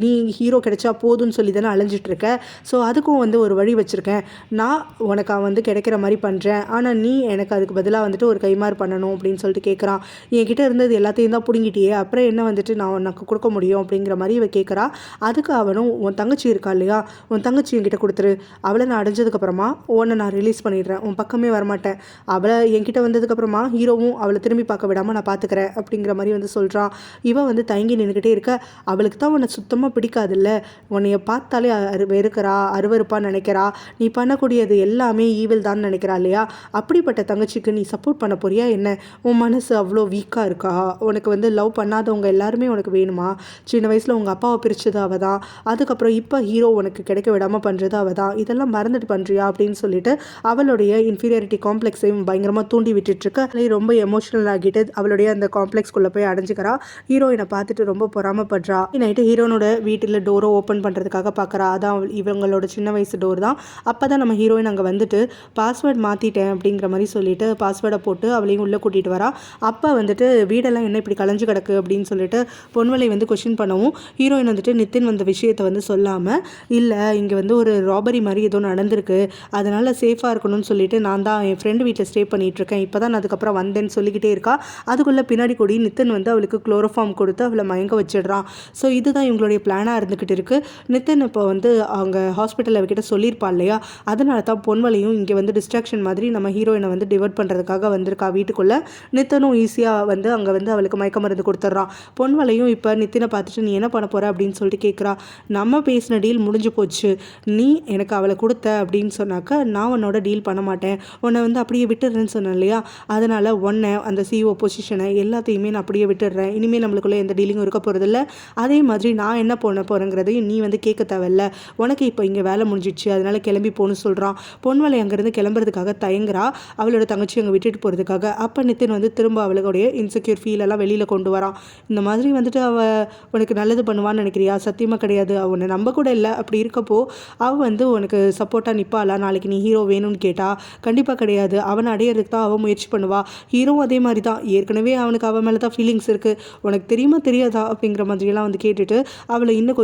நீ ஹீரோ கிடைச்சா போதும்னு சொல்லி தானே அலைஞ்சிட்ருக்க, ஸோ அதுக்கும் வந்து ஒரு வழி வச்சுருக்கேன், நான் உனக்கு வந்து கிடைக்கிற மாதிரி பண்ணுறேன், ஆனால் நீ எனக்கு அதுக்கு பதிலாக வந்துட்டு ஒரு கைமாறு பண்ணணும் அப்படின்னு சொல்லிட்டு கேட்குறான். என்கிட்ட இருந்தது எல்லாத்தையும் தான் பிடுங்கிட்டியே, அப்புறம் என்ன வந்துட்டு நான் உனக்கு கொடுக்க முடியும் அப்படிங்கிற மாதிரி இவ கேட்குறா. அதுக்கு அவனும் உன் தங்கச்சி இருக்கா இல்லையா, உன் தங்கச்சி என்கிட்ட கொடுத்துரு, அவளை நான் அடைஞ்சதுக்கப்புறமா உன்னை நான் ரிலீஸ் பண்ணிடுறேன், உன் பக்கமே வரமாட்டேன், அவளை என்கிட்ட வந்ததுக்கப்புறமா ஹீரோவும் அவளை திரும்பி பார்க்க விடாமல் நான் பார்த்துக்கிறேன் அப்படிங்கிற மாதிரி வந்து சொல்கிறான். இவன் வந்து தயங்கி நின்றுக்கிட்டே இருக்க, அவளுக்கு தான் உன்னை சுத்தமாக பிடிக்காதுல்ல, உன்னைய பார்த்தாலே வெறுக்கிறா, அருவருப்பான்னு நினைக்கிறா, நீ பண்ணக்கூடியது எல்லாமே ஈவில் தான் நினைக்கிறா இல்லையா, அப்படிப்பட்ட தங்கச்சிக்கு நீ சப்போர்ட் பண்ண போறியா என்ன, உன் மனசு அவ்வளோ வீக்காக இருக்கா, உனக்கு வந்து லவ் பண்ணாதவங்க எல்லாருமே உனக்கு வேணுமா, சின்ன வயசில் உங்கள் அப்பாவை பிரித்தது அவள் தான், அதுக்கப்புறம் இப்போ ஹீரோ உனக்கு கிடைக்க விடாமல் பண்ணுறது அவள் தான், இதெல்லாம் மறந்துட்டு பண்ணுறியா அப்படின்னு சொல்லிட்டு அவளுடைய இன்ஃபீரியாரிட்டி காம்ப்ளெக்ஸையும் பயங்கரமாக தூண்டி விட்டுட்ருக்க ரொம்ப எமோஷனல் ஆகிட்டு அவளுடைய அந்த காம்ப்ளெக்ஸ்குள்ளே போய் அடைஞ்சிக்கிறா. ஹீரோயினை பார்த்துட்டு ரொம்ப பொறாமப்படுறா. நைட்டு ஹீரோனோட வீட்டில் டோரை ஓப்பன் பண்ணுறதுக்காக பார்க்குறா. அதான் இவங்களோட சின்ன வயசு டோர் தான். அப்போ தான் நம்ம ஹீரோயின் அங்கே வந்துட்டு பாஸ்வேர்ட் மாற்றிட்டேன் அப்படிங்கிற மாதிரி சொல்லிட்டு பாஸ்வேர்டை போட்டு அவளையும் உள்ளே கூட்டிகிட்டு வரா. அப்போ வந்துட்டு வீடெல்லாம் என்ன இப்படி கலைஞ்சு கிடக்கு அப்படின்னு சொல்லிட்டு பொன்வலை வந்து கொஷின் பண்ணவும் ஹீரோயின் வந்துட்டு நித்தின் வந்த விஷயத்தை வந்து சொல்லாமல், இல்லை இங்கே வந்து ஒரு ராபரி மாதிரி ஏதோ நடந்திருக்கு, அதனால் சேஃபாக இருக்கணும்னு சொல்லிட்டு நான் தான் என் ஃப்ரெண்டு வீட்டில் ஸ்டே பண்ணிகிட்ருக்கேன், இப்போ தான் நான் அதுக்கப்புறம் வந்தேன்னு சொல்லிக்கிட்டே இருக்கா. அதுக்குள்ளே பின்னாடி கூடி நித்தின் வந்து அவளுக்கு குளோரோஃபார்ம் கொடுத்து அவளை மயங்க வச்சிடுறான். ஸோ இதுதான் இவங்களுடைய பிளானாக இருந்துக்கிட்டு இருக்குது. நித்தின் இப்போ வந்து அவங்க ஹாஸ்பிட்டலில் அவகிட்ட சொல்லியிருப்பா இல்லையா, அதனால தான் பொன்வலையும் இங்கே வந்து டிஸ்ட்ராக்ஷன் மாதிரி நம்ம ஹீரோயினை வந்து டிவர்ட் பண்ணுறதுக்காக வந்திருக்கா வீட்டுக்குள்ளே. நித்தனும் ஈஸியாக வந்து அங்கே வந்து அவளுக்கு மயக்க மருந்து கொடுத்துட்றான். பொன்வலையும் இப்போ நித்தினை பார்த்துட்டு நீ என்ன பண்ண போகிற அப்படின்னு சொல்லிட்டு கேட்குறா. நம்ம பேசின டீல் முடிஞ்சு போச்சு, நீ எனக்கு அவளை கொடுத்த அப்படின்னு சொன்னாக்க நான் உன்னோட டீல் பண்ண மாட்டேன், உன்னை வந்து அப்படியே விட்டுடுறேன்னு சொன்னேன் இல்லையா, அதனால் உன்னை அந்த சிஇஓ பொசிஷனை எல்லாத்தையுமே நான் அப்படியே விட்டுடுறேன், இனிமேல் நம்மளுக்குள்ளே எந்த டீலிங்கும் இருக்க போகிறதில்ல, அதே மாதிரி நான் என்ன பண்ண போகிறேங்கிறதையும் நீ வந்து கேட்க தேவையில்ல, உனக்கு இப்போ இங்கே வேலை முடிஞ்சிடுச்சு அதனால் கிளம்பி போகணும்னு சொல்கிறான். பொன்வலை அங்கேருந்து கிளம்புறதுக்காக தயங்குறா அவளோட தங்கச்சி அங்கே விட்டுட்டு போகிறதுக்காக. அப்போ நித்தின் வந்து திரும்ப அவளுடைய இன்செக்யூர் ஃபீலெல்லாம் வெளியில் கொண்டு வரான். இந்த மாதிரி வந்துட்டு அவள் உனக்கு நல்லது பண்ணுவான்னு நினைக்கிறியா, சத்தியமாக கிடையாது, அவனை நம்ப கூட இல்லை, அப்படி இருக்கப்போ அவள் வந்து உனக்கு சப்போர்ட்டாக நிற்பாளா? நாளைக்கு நீ ஹீரோ வேணும்னு கேட்டால் கண்டிப்பாக கிடையாது. அவனை அடையிறதுக்கு தான் அவள் முயற்சி பண்ணுவாள். ஹீரோவும் அதே மாதிரி தான். ஏற்கனவே அவனுக்கு அவன் மேலே தான் ஃபீலிங்ஸ் இருக்குது. உனக்கு தெரியுமா தெரியாதா அப்படிங்கிற மாதிரியெல்லாம் வந்து கேட்டுட்டு அவளை இன்னும்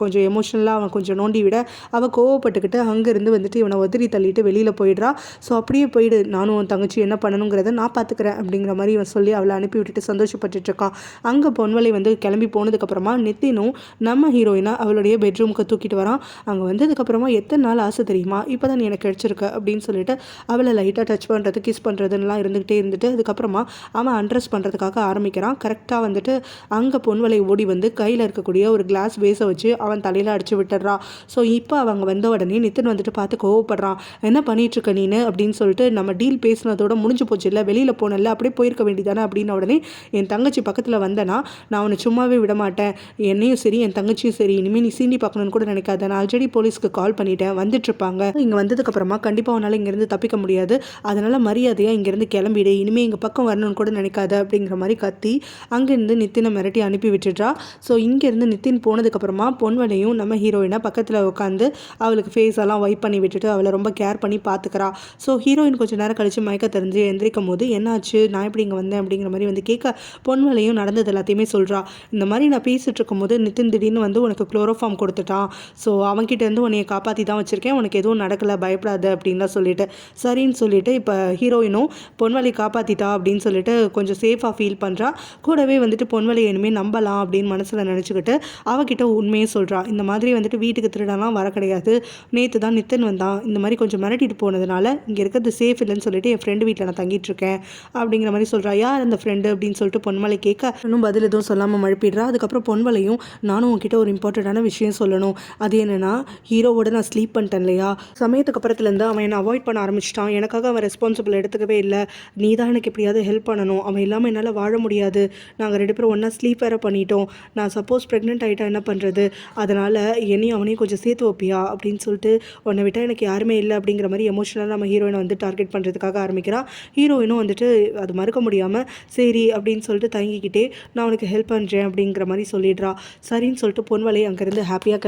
கொஞ்சம் எமோஷ்னலாக அவன் கொஞ்சம் நோண்டி விட அவள் கோவப்பட்டுக்கிட்டு அங்கேருந்து வந்துட்டு இவனை உதறி தள்ளிட்டு வெளியில் போயிடுறா. ஸோ அப்படியே போயிடு, நானும் உன் தங்கச்சி என்ன பண்ணணுங்கிறத நான் பார்த்துக்கிறேன் அப்படிங்கிற மாதிரி இவன் சொல்லி அவளை அனுப்பி விட்டுட்டு சந்தோஷப்பட்டுட்டு இருக்கான். அங்கே பொன்வலை வந்து கிளம்பி போனதுக்கப்புறமா நித்தினும் நம்ம ஹீரோயினா அவளுடைய பெட்ரூமுக்கு தூக்கிட்டு வரான். அங்கே வந்ததுக்கப்புறமா எத்தனை நாள் ஆசை தெரியுமா, இப்போ தான் நீ எனக்கு கிடச்சிருக்க அப்படின்னு சொல்லிட்டு அவளை லைட்டாக டச் பண்ணுறது கிஸ் பண்ணுறதுலாம் இருந்துகிட்டு அதுக்கப்புறமா அவன் அண்ட்ரஸ் பண்ணுறதுக்காக ஆரம்பிக்கிறான். கரெக்டாக வந்துட்டு அங்கே பொன்வலை ஓடி வந்து கையில் இருக்கக்கூடிய ஒரு கிளாஸ் வேஸை வச்சு அவன் தலையில் அடித்து விட்டுறா. ஸோ இப்போ அவங்க வந்த உடனே நித்தின் வந்துட்டு பார்த்து கோவப்படுறான். என்ன பண்ணிகிட்ருக்க நீனு அப்படின்னு சொல்லிட்டு, நம்ம டீல் பேசினதோட முடிஞ்சு போச்சு இல்லை, வெளியில் போனல அப்படியே போயிருக்க வேண்டியதானே அப்படின்ன உடனே, என் தங்கச்சி பக்கத்தில் வந்தேன்னா நான் அவனை சும்மாவே விட மாட்டேன், என்னையும் சரி என் தங்கச்சியும் சரி, இனிமேல் நீ சீண்டி பார்க்கணுன்னு கூட நினைக்காத, நான் ஆல்ரெடி போலீஸ்க்கு கால் பண்ணிட்டேன், வந்துட்டுருப்பாங்க, இங்கே வந்ததுக்கப்புறமா கண்டிப்பாக அவனால் இங்கேருந்து தப்பிக்க முடியாது, அதனால் மரியாதையாக இங்கேருந்து கிளம்பிடு, இனிமேல் எங்கள் பக்கம் வரணும்னு கூட நினைக்காத அப்படிங்கிற மாதிரி கத்தி அங்கேருந்து நித்தினை மிரட்டி அனுப்பி விட்டுடுறா. ஸோ இங்கேருந்து நித்தின் போனதுக்கப்புறமா பொன்வலையும் நம்ம ஹீரோயினை பக்கத்தில் உட்காந்து அவளுக்கு ஃபேஸ் எல்லாம் வைப் பண்ணி விட்டுட்டு அவளை ரொம்ப கேர் பண்ணி பார்த்துக்கிறா. ஸோ ஹீரோயின் கொஞ்சம் நேரம் கழித்து மயக்க தெரிஞ்சு எந்திரிக்கும் போது என்னாச்சு, நான் எப்படி இங்கே வந்தேன் அப்படிங்கிற மாதிரி வந்து கேட்க பொன்வலையும் நடந்தது எல்லாத்தையுமே சொல்கிறா. இந்த மாதிரி நான் பேசிகிட்டு இருக்கும்போது நித்தின் திடீர்னு வந்து உனக்கு குளோரோஃபார்ம் கொடுத்துட்டான், ஸோ அவன்கிட்டேருந்து உன்னைய காப்பாற்றி தான் வச்சுருக்கேன், உனக்கு எதுவும் நடக்கலை பயப்படாது அப்படின்லாம் சொல்லிட்டு சரின்னு சொல்லிட்டு இப்போ ஹீரோயினும் பொன்வலை காப்பாற்றிட்டா அப்படின்னு சொல்லிட்டு கொஞ்சம் சேஃபாக ஃபீல் பண்ணுறா. கூடவே வந்துட்டு பொன்வலை இனிமேல் நம்பலாம் அப்படின்னு மனசில் நினச்சிக்கிட்டு அவகிட்ட உண்மையே சொல்கிறா. இந்த மாதிரி வந்துட்டு வீட்டுக்கு திருடலாம் வர கிடையாது, நேற்று தான் நித்தின் வந்தான், இந்த மாதிரி கொஞ்சம் மிரட்டிட்டு போனதுனால இங்கே இருக்கிறது சேஃப் இல்லைன்னு சொல்லிட்டு என் ஃப்ரெண்டு வீட்டில் நான் தங்கிட்டு இருக்கேன் அப்படிங்கிற மாதிரி சொல்கிறா. யார் அந்த ஃப்ரெண்டு அப்படின்னு சொல்லிட்டு பொன்வலை கேட்க இன்னும் பதில் எதுவும் சொல்லாமல் மழுப்பிடுறா. அதுக்கப்புறம் பொன்வலையும் நானும் உங்ககிட்ட ஒரு இம்பார்ட்டண்ட்டான விஷயம் சொல்லணும், அது என்னென்னா ஹீரோவோட நான் ஸ்லீப் பண்ணிட்டேன் இல்லையா, சமயத்துக்கு அப்புறத்துலேருந்து அவன் என்னை அவாய்ட் பண்ண ஆரம்பிச்சிட்டான், எனக்காக அவன் ரெஸ்பான்சிபிள் எடுத்துக்கவே இல்லை, நீ தான் எனக்கு எப்படியாவது ஹெல்ப் பண்ணணும், அவன் இல்லாமல் என்னால் வாழ முடியாது, நாங்கள் 2 பேரும் ஒன்றா ஸ்லீப் வேறு பண்ணிட்டோம், நான் சப்போஸ் ப்ரெக்னென்ட் ஆகிட்டா என்ன பண்ணுறது, அதனால் என்னையும் அவனையும் கொஞ்சம் சேர்த்து வைப்பியா அப்படின்னு சொல்லிட்டு, உன்னை விட்டால் எனக்கு யாருமே இல்லை அப்படிங்கிற மாதிரி எமோஷனலாக நம்ம ஹீரோயினை வந்து டார்கெட் பண்ணுறதுக்காக ஆரம்பிக்கிறா. ஹீரோயினும் வந்துட்டு அது மறுக்க முடியாமல் சரி அப்படின்னு சொல்லிட்டு தயங்கிக்கிட்டே நான் உனக்கு ஹெல்ப் பண்ணுறேன் அப்படிங்கிற மாதிரி சொல்லிடுறா. சரின்னு சொல்லிட்டு பொன்வலை அங்கேருந்து ஹாப்பியாக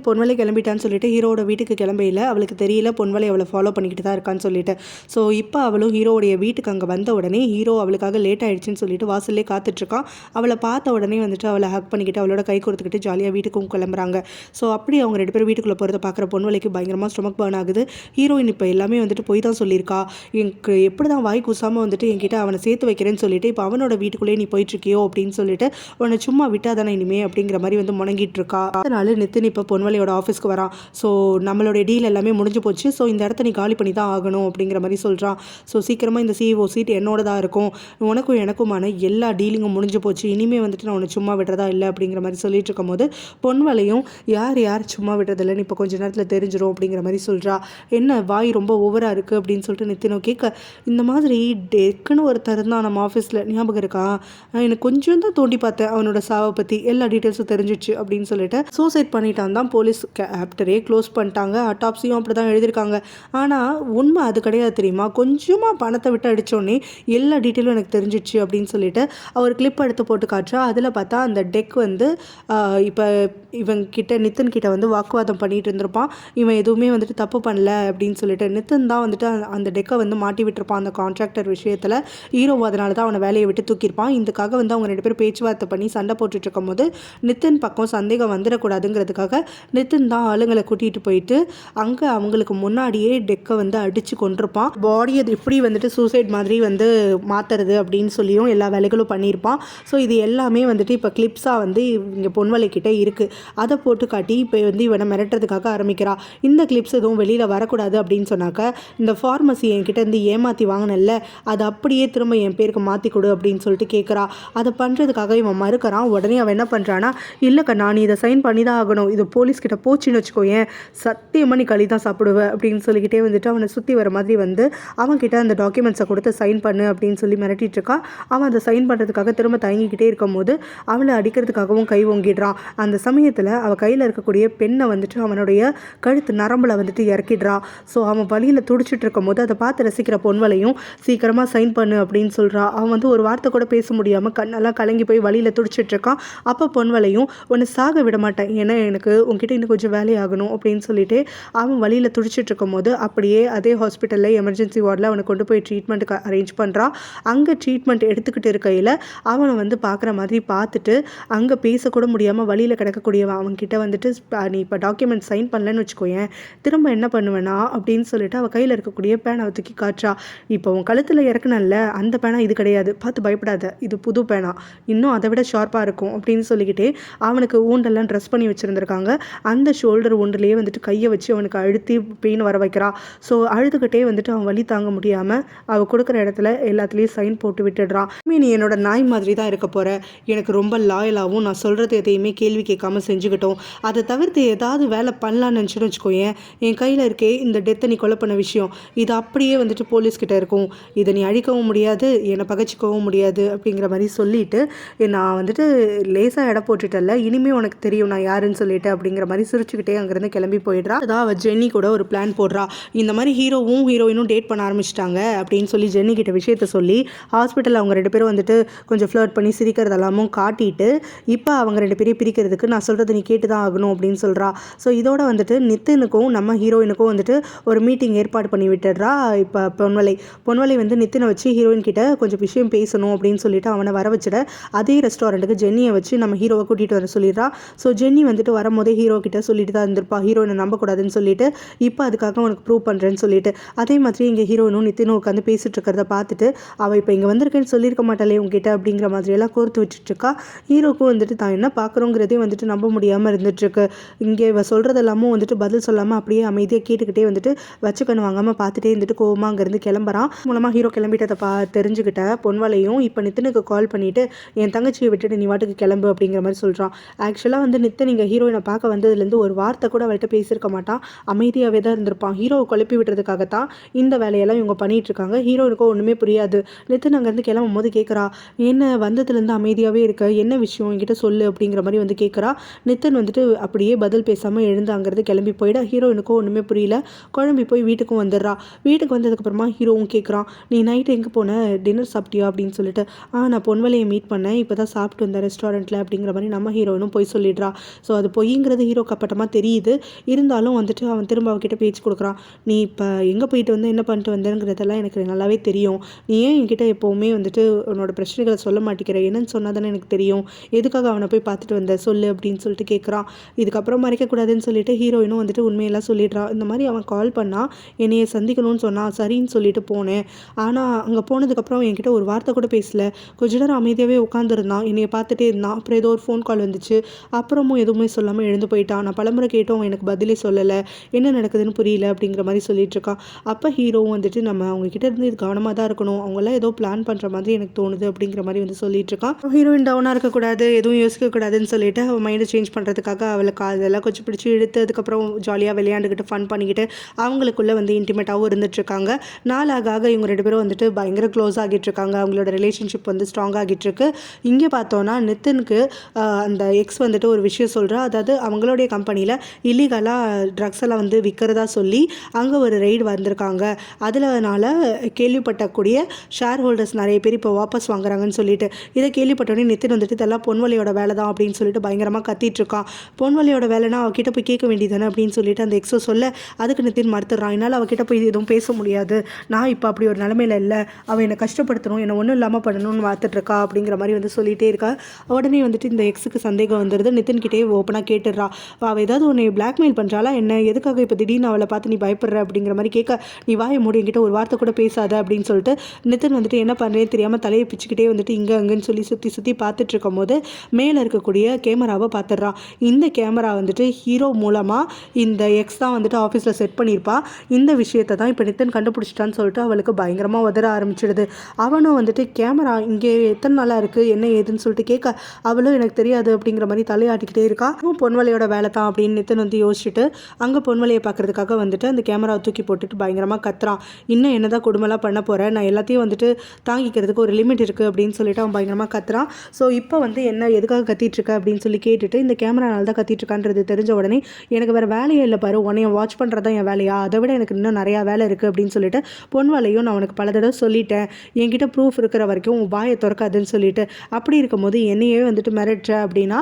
பொன்வலை கிளம்பிட்டான்னு சொல்லிட்டு ஹீரோட வீட்டுக்கு கிளம்பையில் அவளுக்கு தெரியல பொன்வலை அவளை ஃபாலோ பண்ணிக்கிட்டு தான் இருக்கான்னு சொல்லிட்டு. ஸோ இப்போ அவளும் ஹீரோடைய வீட்டுக்கு அங்கே வந்த உடனே ஹீரோ அவளுக்காக லேட் ஆகிடுச்சின்னு சொல்லிட்டு வாசல்லே காத்துட்ருக்கான். அவளை பார்த்த உடனே வந்துட்டு அவளை ஹக் பண்ணிக்கிட்டு அவளோட கை கொடுத்துக்கிட்டு ஜாலியாக வீட்டுக்கும் கிளம்புறாங்க. ஸோ அப்படி அவங்க 2 பேரும் வீட்டுக்குள்ளே போகிறத பார்க்குற பொன்வலைக்கு பயங்கரமாக ஸ்டொமக் பர்ன் ஆகுது. ஹீரோயின் இப்போ எல்லாமே வந்துட்டு போய் தான் சொல்லியிருக்கா, எனக்கு எப்படி தான் வாய் கூசாமல் வந்துட்டு என்கிட்ட அவனை சேர்த்து வைக்கிறேன்னு சொல்லிட்டு இப்போ அவனோட வீட்டுக்குள்ளேயே நீ போயிட்டுருக்கியோ அப்படின்னு சொல்லிட்டு உன்னை சும்மா விட்டா தானே இனிமே அப்படிங்கிற மாதிரி வந்து முணங்கிட்டு இருக்கா. அதனால நித்தின் இப்போ பொன்வலையோட ஆஃபீஸ்க்கு வரான். ஸோ நம்மளுடைய டீல் எல்லாமே முடிஞ்சு போச்சு, ஸோ இந்த இடத்த நீ காலி பண்ணி தான் ஆகணும் அப்படிங்கிற மாதிரி சொல்கிறான். ஸோ சீக்கிரமாக இந்த CEO சீட் என்னோட தான் இருக்கும், உனக்கும் எனக்குமான எல்லா டீலிங்கும் முடிஞ்சு போச்சு, இனிமேல் வந்துட்டு நான் உன்னை சும்மா விடுறதா இல்லை அப்படிங்கிற மாதிரி சொல்லிட்டு இருக்கும் போது பொன்வலையும் யார் சும்மா விடுறதில்லைன்னு இப்போ கொஞ்சம் நேரத்தில் தெரிஞ்சிடும் அப்படிங்கிற மாதிரி சொல்கிறா. என்ன வாய் ரொம்ப ஓவராக இருக்குது அப்படின்னு சொல்லிட்டு நித்தினோ கேட்க, இந்த மாதிரி டெக்குன்னு ஒருத்தர் தான் நம்ம ஆஃபீஸில் ஞாபகம் இருக்கா, எனக்கு கொஞ்சம் தான் தோண்டி பார்த்தேன், அவனோட சாவை பற்றி எல்லா டீட்டெயில்ஸும் தெரிஞ்சிச்சு அப்படின்னு சொல்லிட்டு சூசைட் பண்ணிட்டான் தான் போலீஸ் ஆப்டரே க்ளோஸ் பண்ணிட்டாங்க, அட்டாப்சியும் அப்படி தான் எழுதியிருக்காங்க. ஆனால் உண்மை அது கிடையாது தெரியுமா, கொஞ்சமாக பணத்தை விட்டு அடித்தோடனே எல்லா டீட்டெயிலும் எனக்கு தெரிஞ்சிச்சு அப்படின்னு சொல்லிட்டு அவர் கிளிப் எடுத்து போட்டு காட்டுறா. அதில் பார்த்தா அந்த டெக் வந்து இப்போ இவங்கிட்ட நித்தின் கிட்ட வந்து வாக்குவாதம் பண்ணிட்டு இருந்திருப்பான், இவன் எதுவுமே வந்துட்டு தப்பு பண்ணல அப்படின்னு சொல்லிட்டு நித்தின் தான் வந்துட்டு அந்த டெக்கை வந்து மாட்டி விட்டுருப்பான் அந்த கான்ட்ராக்டர் விஷயத்தில். ஹீரோ அதனால தான் அவனை வேலையை விட்டு தூக்கியிருப்பான். இதுக்காக வந்து அவங்க 2 பேரும் பேச்சுவார்த்தை பண்ணி சண்டை போட்டுட்டு இருக்கும் போது நித்தின் பக்கம் சந்தேகம் வந்துடக்கூடாதுங்கிறதுக்காக நித்தின் தான் ஆளுங்களை கூட்டிகிட்டு போயிட்டு அங்கே அவங்களுக்கு முன்னாடியே டெக்கை வந்து அடித்து கொண்டிருப்பான். பாடியை எப்படி வந்துட்டு சூசைட் மாதிரி வந்து மாற்றுறது அப்படின்னு சொல்லியும் எல்லா வேலைகளும் பண்ணியிருப்பான். ஸோ இது எல்லாமே வந்துட்டு இப்போ கிளிப்ஸாக வந்து இங்கே பொன்வலைக்கிட்ட இருக்குது. அதை போட்டு காட்டி இப்போ வந்து இவனை மிரட்டுறதுக்காக ஆரம்பிக்கிறா. இந்த கிளிப்ஸ் எதுவும் வெளியில் வரக்கூடாது அப்படின்னு சொன்னாக்க, இந்த ஃபார்மசி என்கிட்ட இருந்து ஏமாற்றி வாங்கினல்ல, அதை அப்படியே திரும்ப என் பேருக்கு மாற்றி கொடு அப்படின்னு சொல்லிட்டு கேட்குறா. அதை பண்ணுறதுக்காக இவன் மறுக்கிறான். உடனே அவன் என்ன பண்ணுறான்னா, இல்லைக்கா நான் இதை சைன் பண்ணி தான் ஆகணும், இது போலீஸ்கிட்ட போச்சுன்னு வச்சுக்கோயேன் சத்தியமாக நீ களி தான் சாப்பிடுவேன் அப்படின்னு சொல்லிக்கிட்டே வந்துட்டு அவனை சுற்றி வர மாதிரி வந்து அவன்கிட்ட அந்த டாக்குமெண்ட்ஸை கொடுத்து சைன் பண்ணு அப்படின்னு சொல்லி மிரட்டிட்டு இருக்கான். அவன் அதை சைன் பண்ணுறதுக்காக திரும்ப தயங்கிக்கிட்டே இருக்கும் போது அவளை அடிக்கிறதுக்காகவும் கை ஓங்கிடுறான். அந்த சமயத்தில் அவள் கையில் இருக்கக்கூடிய பெண்ணை வந்துட்டு அவனுடைய கழுத்து நரம்பில் வந்துட்டு இறக்கிடுறா. ஸோ அவன் வழியில் துடிச்சிட்டு இருக்கும் போது அதை பார்த்து ரசிக்கிற பொன்வலையும் சீக்கிரமாக சைன் பண்ணு அப்படின்னு சொல்கிறா. அவன் வந்து ஒரு வார்த்தை கூட பேச முடியாமல் கண்ணெல்லாம் கலங்கி போய் வழியில் துடிச்சிட்டு இருக்கான். அப்போ பொன்வலையும் உன்னை சாக விட மாட்டேன், ஏன்னா எனக்கு உங்ககிட்ட இன்னும் கொஞ்சம் வேலையாக ஆகணும் அப்படின்னு சொல்லிட்டு அவன் வழியில் துடிச்சிட்டு இருக்கும்போது அப்படியே அதே ஹாஸ்பிட்டலில் எமர்ஜென்சி வார்டில் அவனை கொண்டு போய் ட்ரீட்மெண்ட்டுக்கு அரேஞ்ச் பண்ணுறான். அங்கே ட்ரீட்மெண்ட் எடுத்துக்கிட்டு இருக்கையில் அவனை வந்து பார்க்குற மாதிரி பார்த்துட்டு அங்கே பேசக்கூட முடியாமல் வழியில் கிடக்கக்கூடிய அவன்கிட்ட வந்துட்டு நீ இப்போ டாக்குமெண்ட் சைன் பண்ணலன்னு வச்சுக்கோயேன், திரும்ப என்ன பண்ணுவேனா அப்படின்னு சொல்லிட்டு அவள் கையில் இருக்கக்கூடிய பேனாவை தூக்கி காட்டுறா. இப்போ உன் கழுத்தில் இறக்குனல்ல அந்த பேனா இது கிடையாது, பார்த்து பயப்படாத, இது புது பேனா, இன்னும் அதை விட ஷார்ப்பாக இருக்கும் அப்படின்னு சொல்லிக்கிட்டே அவனுக்கு ஊண்டெல்லாம் ட்ரெஸ் பண்ணி வச்சுருந்துருக்காங்க. அந்த ஷோல்டர் ஊண்டுலேயே வந்துட்டு கையை வச்சு அவனுக்கு அழுத்தி பெயின் வர வைக்கிறா. ஸோ அழுதுகிட்டே வந்துட்டு அவன் வலி தாங்க முடியாமல் அவள் கொடுக்குற இடத்துல எல்லாத்துலேயும் சைன் போட்டு விட்டுடுறான். நீ என்னோட நாய் மாதிரி தான் இருக்க போகிற, எனக்கு ரொம்ப லாயலாகவும் நான் சொல்கிறது எதையுமே கேள்வி கேட்காம செஞ்சுக்கிட்டோம், அதை தவிர்த்து ஏதாவது வேலை பண்ணலான்னு நினச்சிட்டு வச்சுக்கோயேன், என் கையில் இருக்கே இந்த டெத்தை நீ கொலை பண்ண விஷயம், இது அப்படியே வந்துட்டு போலீஸ்கிட்ட இருக்கும், இதை நீ அழிக்கவும் முடியாது, என்னை பகச்சிக்கவும் முடியாது அப்படிங்கிற மாதிரி சொல்லிட்டு நான் வந்துட்டு லேசாக எடை போட்டுட்டல, இனிமேல் உனக்கு தெரியும் நான் யாருன்னு சொல்லிட்டு அப்படிங்கிற மாதிரி சிரிச்சுக்கிட்டே அங்கேருந்து கிளம்பி போயிடுறா. அதான் அவள் ஜென்னி கூட ஒரு பிளான் போடுறா. இந்த மாதிரி ஹீரோவும் ஹீரோயினும் டேட் பண்ண ஆரம்பிச்சிட்டாங்க அப்படின்னு சொல்லி ஜென்னி கிட்ட விஷயத்த சொல்லி ஹாஸ்பிட்டலில் அவங்க 2 பேரும் வந்துட்டு கொஞ்சம் ஃப்ளர்ட் பண்ணி சிரிக்கிறதெல்லாமும் காட்டிட்டு இப்போ அவங்க 2 பேரையும் பிரிக்கிறதுக்கு நான் சொல்கிறது நீ கேட்டு தான் ஆகணும் அப்படின்னு சொல்கிறா. ஸோ இதோட வந்துட்டு நித்தினுக்கும் நம்ம ஹீரோயினுக்கும் வந்துட்டு ஒரு மீட்டிங் ஏற்பாடு பண்ணி விட்டுடுறா. இப்போ பொன்வலை வந்து நித்தினை வச்சு ஹீரோயின் கிட்ட கொஞ்சம் விஷயம் பேசணும் அப்படின்னு சொல்லிட்டு அவனை வர வச்சுட அதே ரெஸ்டாரண்ட்டுக்கு ஜென்னியை வச்சு நம்ம ஹீரோவை கூட்டிகிட்டு வர சொல்லிடுறா. ஸோ ஜென்னி வந்துட்டு வரும்போதே ஹீரோ கிட்ட சொல்லிட்டு தான் இருந்திருப்பா, ஹீரோயினை நம்பக்கூடாதுன்னு சொல்லிட்டு இப்போ அதுக்காக உனக்கு ப்ரூவ் பண்ணுறேன்னு சொல்லிட்டு. அதே மாதிரி இங்கே ஹீரோயினும் நித்தினும் உட்காந்து பேசிட்டு இருக்கிறத பார்த்துட்டு அவள் இப்போ இங்கே வந்திருக்கேன்னு சொல்லியிருக்க மாட்டாளே உங்ககிட்ட அப்படிங்கிற மாதிரியெல்லாம் கோர்த்து விட்டுட்டுருக்கா. ஹீரோக்கும் வந்துட்டு தான் என்ன பார்க்குறோங்கிறதே வந்துட்டு நம்ப முடியாமல் இருந்துகிட்ருக்கு. இங்கே இவ சொல்கிறதெல்லாமும் வந்துட்டு பதில் சொல்லாமல் அப்படியே அமைதியாக கேட்டுக்கிட்டே வந்துட்டு வச்சுக்கணும் வாங்காமல் பார்த்துட்டே இருந்துட்டு கோவமாக அங்கேருந்து கிளம்புறான். மூலமாக ஹீரோ கிளம்பிட்டதை தெரிஞ்சுக்கிட்ட பொன்வலையும் இப்போ நித்தினுக்கு கால் பண்ணிவிட்டு என் தங்கச்சியை விட்டுட்டு நீ வாட்டுக்கு கிளம்பு அப்படிங்கிற மாதிரி சொல்கிறான். ஆக்சுவலாக வந்து நித்தின் இங்கே ஹீரோயினை பார்க்க வந்ததுலேருந்து ஒரு வார்த்தை கூட அவள்கிட்ட பேசியிருக்க மாட்டான், அமைதியாகவே தான் இருந்திருப்பான். ஹீரோவை குழப்பி விட்டுறதுக்காகத்தான் இந்த வேலையெல்லாம் இவங்க பண்ணிகிட்டு இருக்காங்க. ஹீரோயினுக்கும் ஒன்றுமே புரியாது. நித்தின் அங்கேருந்து கிளம்பும் போது கேட்குறா, என்ன வந்ததுலேருந்து அமைதியாகவே இருக்க, என்ன விஷயம் என்கிட்ட சொல்லு அப்படிங்கிற மாதிரி வந்து கேட்குறா. நித்தின் வந்துட்டு அப்படியே பதில் பேசாமல் எழுந்து அங்கேருந்து கிளம்பி போயிட ஹீரோயினுக்கும் ஒன்றுமே புரியல. குழம்பி போய் வீட்டுக்கும் வந்துடுறா. வீட்டுக்கு வந்ததுக்கப்புறமா ஹீரோவும் கேட்குறான், நீ நைட்டு எங்கே போன, டின்னர் சாப்பிட்டியா அப்படின்னு சொல்லிட்டு. நான் பொன்வலையை மீட் பண்ணேன், இப்போ தான் சாப்பிட்டு வந்தேன் ரெஸ்டாரண்ட்டில் அப்படிங்கிற மாதிரி நம்ம ஹீரோயினும் போய் சொல்லிடுறா. ஸோ அது பொய்ங்கிறது ஹீரோ கப்பட்டமாக தெரியுது. இருந்தாலும் வந்துட்டு அவன் திரும்ப அவகிட்ட பேச்சு கொடுக்குறான். நீ இப்போ எங்கே போயிட்டு வந்து என்ன பண்ணிட்டு வந்தேங்கிறதெல்லாம் எனக்கு நல்லாவே தெரியும். நீ ஏன் என்கிட்ட எப்போவுமே வந்துட்டு உன்னோட பிரச்சனைகளை சொல்ல மாட்டேங்கிற, என்னன்னு சொன்னால் தானே எனக்கு தெரியும், எதுக்காக அவனை போய் பார்த்துட்டு வந்த சொல்லு அப்படின்னு சொல்லிட்டு கேட்குறான். இதுக்கப்புறம் மறைக்கக்கூடாதுன்னு சொல்லிட்டு ஹீரோயினும் வந்துட்டு உண்மையெல்லாம் சொல்லிடுறான். இந்த மாதிரி அவன் கால் பண்ணால் என்னையை சந்திக்கணும்னு சொன்னான், சரின்னு சொல்லிட்டு போனேன். ஆனால் அங்கே போனதுக்கப்புறம் என்கிட்ட ஒரு வார்த்தை கூட பேசல, கொஞ்ச நேரம் அமைதியாகவே உட்காந்துருந்தான், என்னையை பார்த்துட்டே இருந்தான். அப்புறம் ஏதோ ஒரு ஃபோன் கால் வந்துச்சு, அப்புறமும் எதுவுமே சொல்லாமல் எழுந்து போயிட்டான். நான் பலமுறை கேட்டோம், எனக்கு பதிலே சொல்லலை, என்ன நடக்குதுன்னு புரியல அப்படிங்கிற மாதிரி சொல்லிட்டு இருக்கான். அப்போ ஹீரோவும் வந்துட்டு நம்ம அவங்க கிட்ட இருந்து இது கவனமாக தான் இருக்கணும், அவங்களாம் ஏதோ பிளான் பண்ணுற மாதிரி எனக்கு தோணுது அப்படிங்கிற மாதிரி வந்து சொல்லிட்டு இருக்கான். ஹீரோயின் டவுனாக இருக்கக்கூடாது, எதுவும் யோசிக்கக்கூடாதுன்னு சொல்லிட்டு அவள் மைண்டை சேஞ்ச் பண்ணுறதுக்காக அவளுக்கு அதெல்லாம் கொஞ்சம் பிடிச்சி இழுத்து அதுக்கப்புறம் ஜாலியாக விளையாண்டுக்கிட்டு ஃபன் பண்ணிக்கிட்டு அவங்களுக்குள்ளே வந்து இன்டிமேட்டாகவும் இருந்துகிட்ருக்காங்க. நாளாக இவங்க 2 பேரும் வந்துட்டு பயங்கர க்ளோஸ் ஆகிட்டு இருக்காங்க. அவங்களோட ரிலேஷன்ஷிப் வந்து ஸ்ட்ராங் ஆகிட்டு இருக்கு. இங்கே பார்த்தோன்னா நித்தினுக்கு அந்த எக்ஸ் வந்துட்டு ஒரு விஷயம் சொல்கிறா. அதாவது அவங்களுடைய கம்பெனியில் இல்லீகலாக ட்ரக்ஸ் எல்லாம் வந்து விற்கிறதா சொல்லி அங்கே ஒரு ரெய்டு வந்திருக்காங்க. அதனால கேள்விப்பட்டக்கூடிய ஷேர் ஹோல்டர்ஸ் நிறைய பேர் இப்போ வாபஸ் வாங்குறாங்கன்னு சொல்லிட்டு இதை கேள்விப்பட்டோடனே நித்தின் வந்துட்டு இதெல்லாம் பொன்வலையோட வேலை தான் அப்படின்னு சொல்லிட்டு பயங்கரமாக கத்திட்டு இருக்கான். பொன்வலையோட வேலைனா அவகிட்ட போய் கேட்க வேண்டியதானே அப்படின்னு சொல்லிட்டு அந்த எக்ஸோ சொல்ல அதுக்கு நித்தின் மறுத்துறான். என்னால் அவகிட்ட போய் எதுவும் பேச முடியாது, நான் இப்போ அப்படி ஒரு நிலமையில இல்லை, அவள் என்னை கஷ்டப்படுத்தணும், என்னை ஒன்றும் இல்லாமல் பண்ணணும்னு பார்த்துட்ருக்கா அப்படிங்கிற மாதிரி வந்து சொல்லிகிட்டே இருக்கா. உடனே வந்துட்டு இந்த எக்ஸுக்கு சந்தேகம் வந்துடுது. நித்தின்கிட்டே ஓப்பனாக கேட்டுடுறா, அவள் ஏதாவது உன்னை பிளாக்மெயில் பண்ணுறாளா என்ன, எதுக்காக இப்போ திடீர்னு அவளை பார்த்து நீ பயப்படுற அப்படிங்கிற மாதிரி கேட்க, நீ வாயை மூடி என்கிட்ட ஒரு வார்த்தை கூட பேசாத அப்படின்னு சொல்லிட்டு நித்தின் வந்துட்டு என்ன பண்ணுறேன்னு தெரியாமல் தலையை பிச்சுக்கிட்டே வந்துட்டு இங்கே அங்கேன்னு சொல்லி சுற்றி பார்த்துட்டு இருக்கும் போது மேலே இருக்கக்கூடிய கேமராவை பார்த்துடுறான். இந்த கேமரா வந்துட்டு ஹீரோ மூலமாக இந்த எக்ஸ் தான் வந்துட்டு ஆஃபீஸில் செட் பண்ணியிருப்பா. இந்த விஷயத்தை தான் இப்போ நித்தின் கண்டுபிடிச்சிட்டான்னு சொல்லிட்டு அவளுக்கு பயங்கரமாக உதற ஆரம்பிச்சிடுது. அவனும் வந்துட்டு கேமரா இங்கே எத்தனை நாளாக இருக்குது என்ன ஏதுன்னு சொல்லிட்டு கேட்க, அவளும் எனக்கு தெரியாது அப்படிங்கிற மாதிரி தலையாட்டிக்கிட்டே இருக்கா. பொன்வலையோட வேலை தான் அப்படின்னு நித்தின் வந்து யோசிச்சுட்டு அங்கே பொன்வலையை பார்க்குறதுக்காக வந்துட்டு அந்த கேமராவை தூக்கி போட்டுட்டு பயங்கரமாக கத்துறான். இன்னும் என்னதான் கொடுமைலாம் பண்ண போகிறேன், நான் எல்லாத்தையும் வந்துட்டு தாங்கிக்கிறதுக்கு ஒரு லிமிட் இருக்குது அப்படின்னு சொல்லிட்டு அவன் பயங்கரமாக கத்துறான். ஸோ இப்போ வந்து என்ன எதுக்காக கத்திட்டுருக்க அப்படின்னு சொல்லி கேட்டுட்டு இந்த கேமரானால தான் கத்திட்டுருக்கான்றது தெரிஞ்ச உடனே எனக்கு வேறு வேலையே இல்லை பாரு, உன்னைய வாட்ச் பண்ணுறது தான் என் வேலையா, அதை விட எனக்கு இன்னும் நிறையா வேலை இருக்குது அப்படின்னு சொல்லிட்டு பொன்வலையும் நான் உனக்கு பல தடவை சொல்லிட்டேன், என்கிட்ட ப்ரூஃப் இருக்கிற வரைக்கும் உன் வாயை திறக்காதுன்னு சொல்லிட்டு, அப்படி இருக்கும்போது என்னையே வந்துட்டு மிரட்டுற அப்படின்னா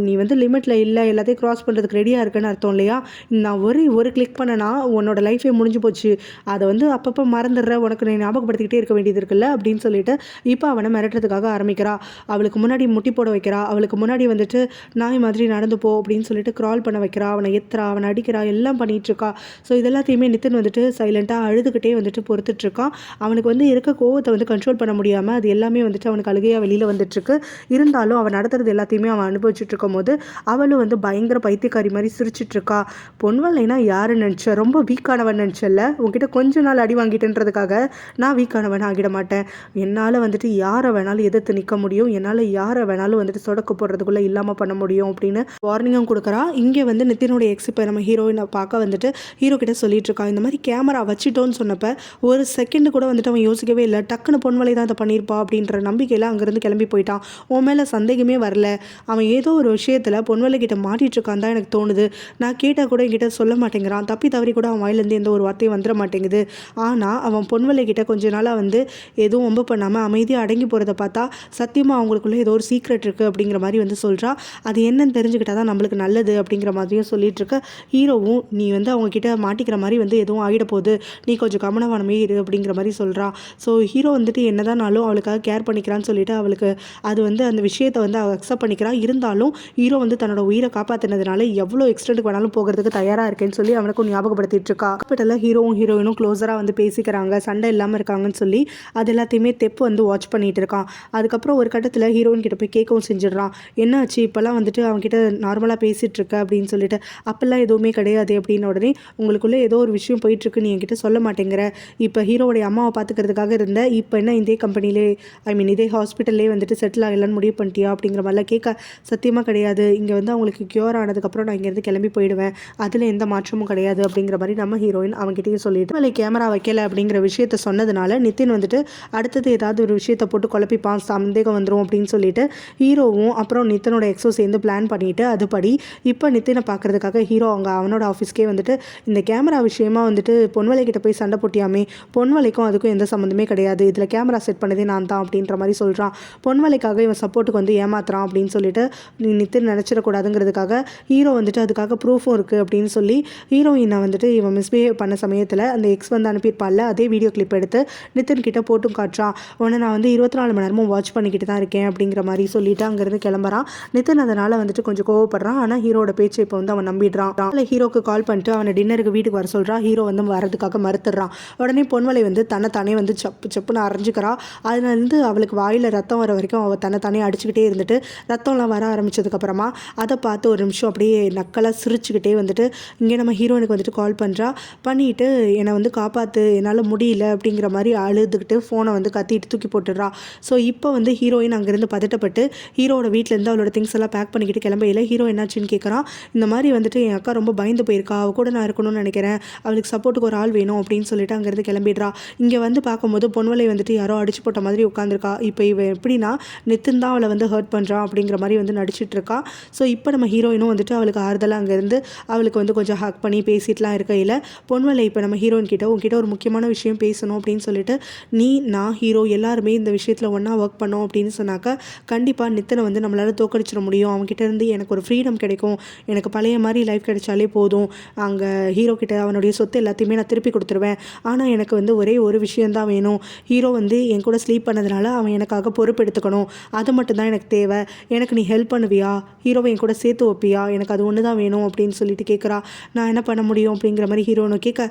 நீ வந்து லிமிட்டில் இல்லை எல்லாத்தையும் க்ராஸ் பண்ணுறதுக்கு ரெடியாக ரெடியாக இருக்குன்னு அர்த்தம் இல்லையா? நான் ஒரு கிளிக் பண்ணனா உன்னோட லைஃபே முடிஞ்சு போச்சு. அதை வந்து அப்பப்போ மறந்துடுற, உனக்கு நீ ஞாபகப்படுத்திக்கிட்டே இருக்க வேண்டியது இருக்குல்ல அப்படின்னு சொல்லிட்டு இப்போ அவனை மிரட்டுறதுக்காக ஆரம்பிக்கிறா. அவளுக்கு முன்னாடி முட்டி போட வைக்கிறா. அவளுக்கு முன்னாடி வந்துட்டு நாய் மாதிரி நடந்து போ அப்படின்னு சொல்லிட்டு கிரால் பண்ண வைக்கிறா. அவனை எத்துறா, அவனை அடிக்கிறா, எல்லாம் பண்ணிட்டு இருக்கா. ஸோ இது எல்லாத்தையுமே நிதின் வந்துட்டு சைலண்ட்டாக அழுதுகிட்டே வந்துட்டு பொறுத்துட்டு இருக்கான். அவனுக்கு வந்து இருக்க கோவத்தை வந்து கண்ட்ரோல் பண்ண முடியாமல் அது எல்லாமே வந்துட்டு அவனுக்கு அழுகையாக வெளியில் வந்துட்டுருக்கு. இருந்தாலும் அவன் நடத்துறது எல்லாத்தையுமே அவன் அனுபவிச்சுட்டு இருக்கும் போது அவளும் வந்து பயங்கர பைத்தியக்காரி மாதிரி சிரிச்சிட்டு இருக்கா. பொன்வலைனா யாரு நினச்ச? ரொம்ப வீக்கானவன் நினச்சல. உன்கிட்ட கொஞ்ச நாள் அடி வாங்கிட்டுன்றதுக்காக நான் வீக்கானவன் ஆகிட மாட்டேன். என்னால் வந்துட்டு யாரை வேணாலும் எதிர்த்து நிற்க முடியும். என்னால் யாரை வேணாலும் வந்துட்டு சொடக்கு போடுறதுக்குள்ளே இல்லாமல் பண்ண முடியும் அப்படின்னு வார்னிங்கும் கொடுக்குறா. இங்கே வந்து நிதினுடைய எக்ஸ் இப்போ நம்ம ஹீரோயினை பார்க்க வந்துட்டு ஹீரோ கிட்ட சொல்லிட்டு இருக்கான். இந்த மாதிரி கேமரா வச்சுட்டோன்னு சொன்னப்ப ஒரு செகண்ட் கூட வந்துட்டு அவன் யோசிக்கவே இல்லை. டக்குன்னு பொன்வலை தான் அதை பண்ணியிருப்பா அப்படின்ற நம்பிக்கையில் அங்கேருந்து கிளம்பி போயிட்டான். உன் மேலே சந்தேகமே வரல. அவன் ஏதோ ஒரு விஷயத்தில் பொன்வலை கிட்ட மாட்டிட்டு இருக்கான் தான் எனக்கு தோணுது. நான் கேட்டால் கூட என்கிட்ட சொல்ல மாட்டேங்கிறான். தப்பி தவறி கூட அவன் வாயிலேருந்து எந்த ஒரு வார்த்தையும் வந்துட மாட்டேங்குது. ஆனால் அவன் பொன்வலை கிட்ட கொஞ்ச நாளாக வந்து எதுவும் ஒம்பு பண்ணாமல் அமைதியாக அடங்கி போகிறத பார்த்தா சத்தியமாக அவங்களுக்குள்ள ஏதோ ஒரு சீக்ரெட் இருக்குது அப்படிங்கிற மாதிரி வந்து சொல்கிறா. அது என்னன்னு தெரிஞ்சுக்கிட்டா தான் நம்மளுக்கு நல்லது அப்படிங்கிற மாதிரியும் சொல்லிட்டு இருக்க. ஹீரோவும் நீ வந்து அவங்க கிட்ட மாட்டிக்கிற மாதிரி வந்து எதுவும் ஆகிட போகுது, நீ கொஞ்சம் கவனமானமே இரு அப்படிங்கிற மாதிரி சொல்கிறா. ஸோ ஹீரோ வந்துட்டு என்னதானாலும் அவளுக்காக கேர் பண்ணிக்கிறான்னு சொல்லிட்டு அவளுக்கு அது வந்து அந்த விஷயத்தை வந்து அவள் அக்செப்ட் பண்ணிக்கிறான். இருந்தாலும் ஹீரோ வந்து தன்னோட உயிரை காப்பாற்றினதுனால எவ்வளோ எக்ஸ்டெண்டுக்கு வேணாலும் போகிறதுக்கு தயாராக இருக்கேன்னு சொல்லி அவனுக்கும் ஞாபகப்படுத்திட்டு இருக்கா. ஹாஸ்பிட்டலில் ஹீரோவும் ஹீரோயினும் க்ளோஸராக வந்து பேசிக்கிறாங்க, சண்டை இல்லாமல் இருக்காங்கன்னு சொல்லி அது எல்லாத்தையுமே தெப்பு வந்து வாட்ச் பண்ணிட்டு இருக்கான். அதுக்கப்புறம் ஒரு கட்டத்தில் ஹீரோயின் கிட்ட போய் கேட்கவும் செஞ்சிடறான். என்னாச்சு இப்போல்லாம் வந்துட்டு அவன்கிட்ட நார்மலாக பேசிகிட்டு இருக்க அப்படின்னு சொல்லிட்டு. அப்போல்லாம் எதுவுமே கிடையாது அப்படின்னு உடனே உங்களுக்குள்ளே ஏதோ ஒரு விஷயம் போயிட்டுருக்கு, நீ என்கிட்ட சொல்ல மாட்டேங்கிற. இப்போ ஹீரோவுடைய அம்மாவை பார்த்துக்கிறதுக்காக இருந்த, இப்போ என்ன இதே கம்பெனிலே இதே ஹாஸ்பிட்டல்லே வந்துட்டு செட்டில் ஆகலான்னு முடிவு பண்ணிட்டியா அப்படிங்கிற மாதிரிலாம் கேட்க, சத்தியமாக கிடையாது. இங்கே வந்து அவங்களுக்கு க்யூர் ஆனதுக்கப்புறம் நான் இங்கேருந்து கிளம்பி போயிடுவேன், அதில் எந்த மாற்றமும் கிடையாது அப்படிங்கிற மாதிரி நம்ம ஹீரோயின் அவங்ககிட்டயே சொல்லிட்டு அவளை கேமரா வைக்கல அப்படிங்கிற விஷயத்த சொன்னதுனால நிதின் வந்துட்டு அடுத்தது ஏதாவது ஒரு விஷயத்தை போட்டு குழப்பிப்பான், சந்தேகம் வந்துடும் அப்படின்னு சொல்லிட்டு ஹீரோவும் அப்புறம் நிதினோட எக்ஸோ சேர்ந்து பிளான் பண்ணிட்டு அதுபடி இப்போ நிதினை பார்க்கறதுக்காக ஹீரோ அவனோட ஆஃபீஸ்க்கே வந்துட்டு இந்த கேமரா விஷயமா வந்துட்டு பொன்வலை கிட்ட போய் சண்டை போட்டியாமே, பொன்வலைக்கும் அதுக்கும் எந்த சம்மந்தமே கிடையாது, இதில் கேமரா செட் பண்ணதே நான் தான் அப்படின்ற மாதிரி சொல்கிறான். பொன்வலைக்காக இவன் சப்போர்ட்டுக்கு வந்து ஏமாத்துறான் அப்படின்னு சொல்லிட்டு நிதின் நினச்சிடக்கூடாதுங்கிறதுக்காக ஹீரோ வந்துட்டு அதுக்காக ப்ரூஃபும் இருக்குது அப்படின்னு சொல்லி ஹீரோயினை வந்துட்டு இவன் மிஸ்பிஹேவ் பண்ண சமயத்தில் அந்த எக்ஸ் வந்து அனுப்பியிருப்பால அதே வீடியோ கிளிப் எடுத்து நிதின் கிட்ட போட்டும் காட்டுறான். உடனே நான் வந்து 24 மணி நேரமும் வாட்ச் பண்ணிக்கிட்டு தான் இருக்கேன் அப்படிங்கிற மாதிரி சொல்லிட்டு அங்கேருந்து கிளம்புறான். நிதின் அதனால் வந்துட்டு கொஞ்சம் கோவப்படுறான். ஆனால் ஹீரோட பேச்சு இப்போ வந்து அவன் நம்பிடுறான். ஹீரோக்கு கால் பண்ணிட்டு அவனை டின்னருக்கு வீட்டுக்கு வர சொல்கிறான். ஹீரோ வந்து வரதுக்காக மறுத்துடுறான். உடனே பொன்வலை வந்து தன்னைத்தானே வந்து செப்புன்னு அரைஞ்சிக்கிறா. அதுலேருந்து அவளுக்கு வாயில் ரத்தம் வர வரைக்கும் அவள் தன்னைத்தானே அடிச்சுக்கிட்டே இருந்துட்டு ரத்தம்லாம் வர ஆரம்பித்ததுக்கப்புறமா அதை பார்த்து ஒரு நிமிஷம் அப்படியே நக்கலாக சிரிச்சுக்கிட்டே வந்துட்டு இங்கே நம்ம ஹீரோனுக்கு வந்துட்டு கால் பண்ணுறா. பண்ணிவிட்டு என்னை வந்து காப்பாற்று, என்னால் முடியல அப்படிங்கிற மாதிரி அழுதுகிட்டு ஃபோனை வந்து கத்திட்டு தூக்கி போட்டுடுறா. ஸோ இப்போ வந்து ஹீரோயின் அங்கேருந்து பதட்டப்பட்டு ஹீரோட வீட்டிலேருந்து அவளோட திங்ஸ் எல்லாம் பேக் பண்ணிக்கிட்டு கிளம்பையில் ஹீரோ என்னாச்சுன்னு கேட்குறான். இந்த மாதிரி வந்துட்டு என் அக்கா ரொம்ப பயந்து போயிருக்கா, அவள் கூட நான் இருக்கணும்னு நினைக்கிறேன், அவளுக்கு சப்போர்ட்டுக்கு ஒரு ஆள் வேணும் அப்படின்னு சொல்லிட்டு அங்கேருந்து கிளம்பிடுறா. இங்கே வந்து பார்க்கும்போது பொன்வலை வந்துட்டு யாரோ அடிச்சு போட்ட மாதிரி உட்காந்துருக்கா. இப்போ இவன் எப்படின்னா நிதின் தான் அவளை வந்து ஹர்ட் பண்ணுறான் அப்படிங்கிற மாதிரி வந்து நடிச்சிட்டு இருக்கா. ஸோ இப்போ நம்ம ஹீரோயினும் வந்துட்டு அவளுக்கு ஆறுதலாக அங்கேருந்து அவளுக்கு வந்து கொஞ்சம் ஹக் பண்ணி பேசிட்டுலாம் இருக்கையில் பொன்வலை இப்போ நம்ம ஹீரோயின் கிட்ட உங்ககிட்ட ஒரு முக்கியமான விஷயம் பேசணும் அப்படின்னு சொல்லிட்டு, நான் ஹீரோ எல்லாருமே இந்த விஷயத்தில் ஒன்றா ஒர்க் பண்ணோம் அப்படின்னு சொன்னாக்கா கண்டிப்பாக நித்தனை வந்து நம்மளால் தோக்கடிச்சிட முடியும், அவங்ககிட்ட இருந்து எனக்கு ஒரு ஃப்ரீடம் கிடைக்கும், எனக்கு பழைய மாதிரி லைஃப் கிடைச்சாலே போதும், அங்கே ஹீரோ கிட்ட அவனுடைய சொத்து எல்லாத்தையுமே நான் திருப்பி கொடுத்துருவேன். ஆனால் எனக்கு வந்து ஒரே ஒரு விஷயந்தான் வேணும், ஹீரோ வந்து என் கூட ஸ்லீப் பண்ணதுனால அவன் எனக்காக பொறுப்பு எடுத்துக்கணும், அது மட்டும்தான் எனக்கு தேவை, எனக்கு நீ ஹெல்ப் பண்ணுவியா, ஹீரோவை என் கூட சேர்த்து வைப்பியா, எனக்கு அது ஒன்று தான் வேணும் அப்படின்னு சொல்லிட்டு கேட்குறா. நான் என்ன பண்ண முடியும் அப்படிங்கிற மாதிரி ஹீரோனை கேட்க,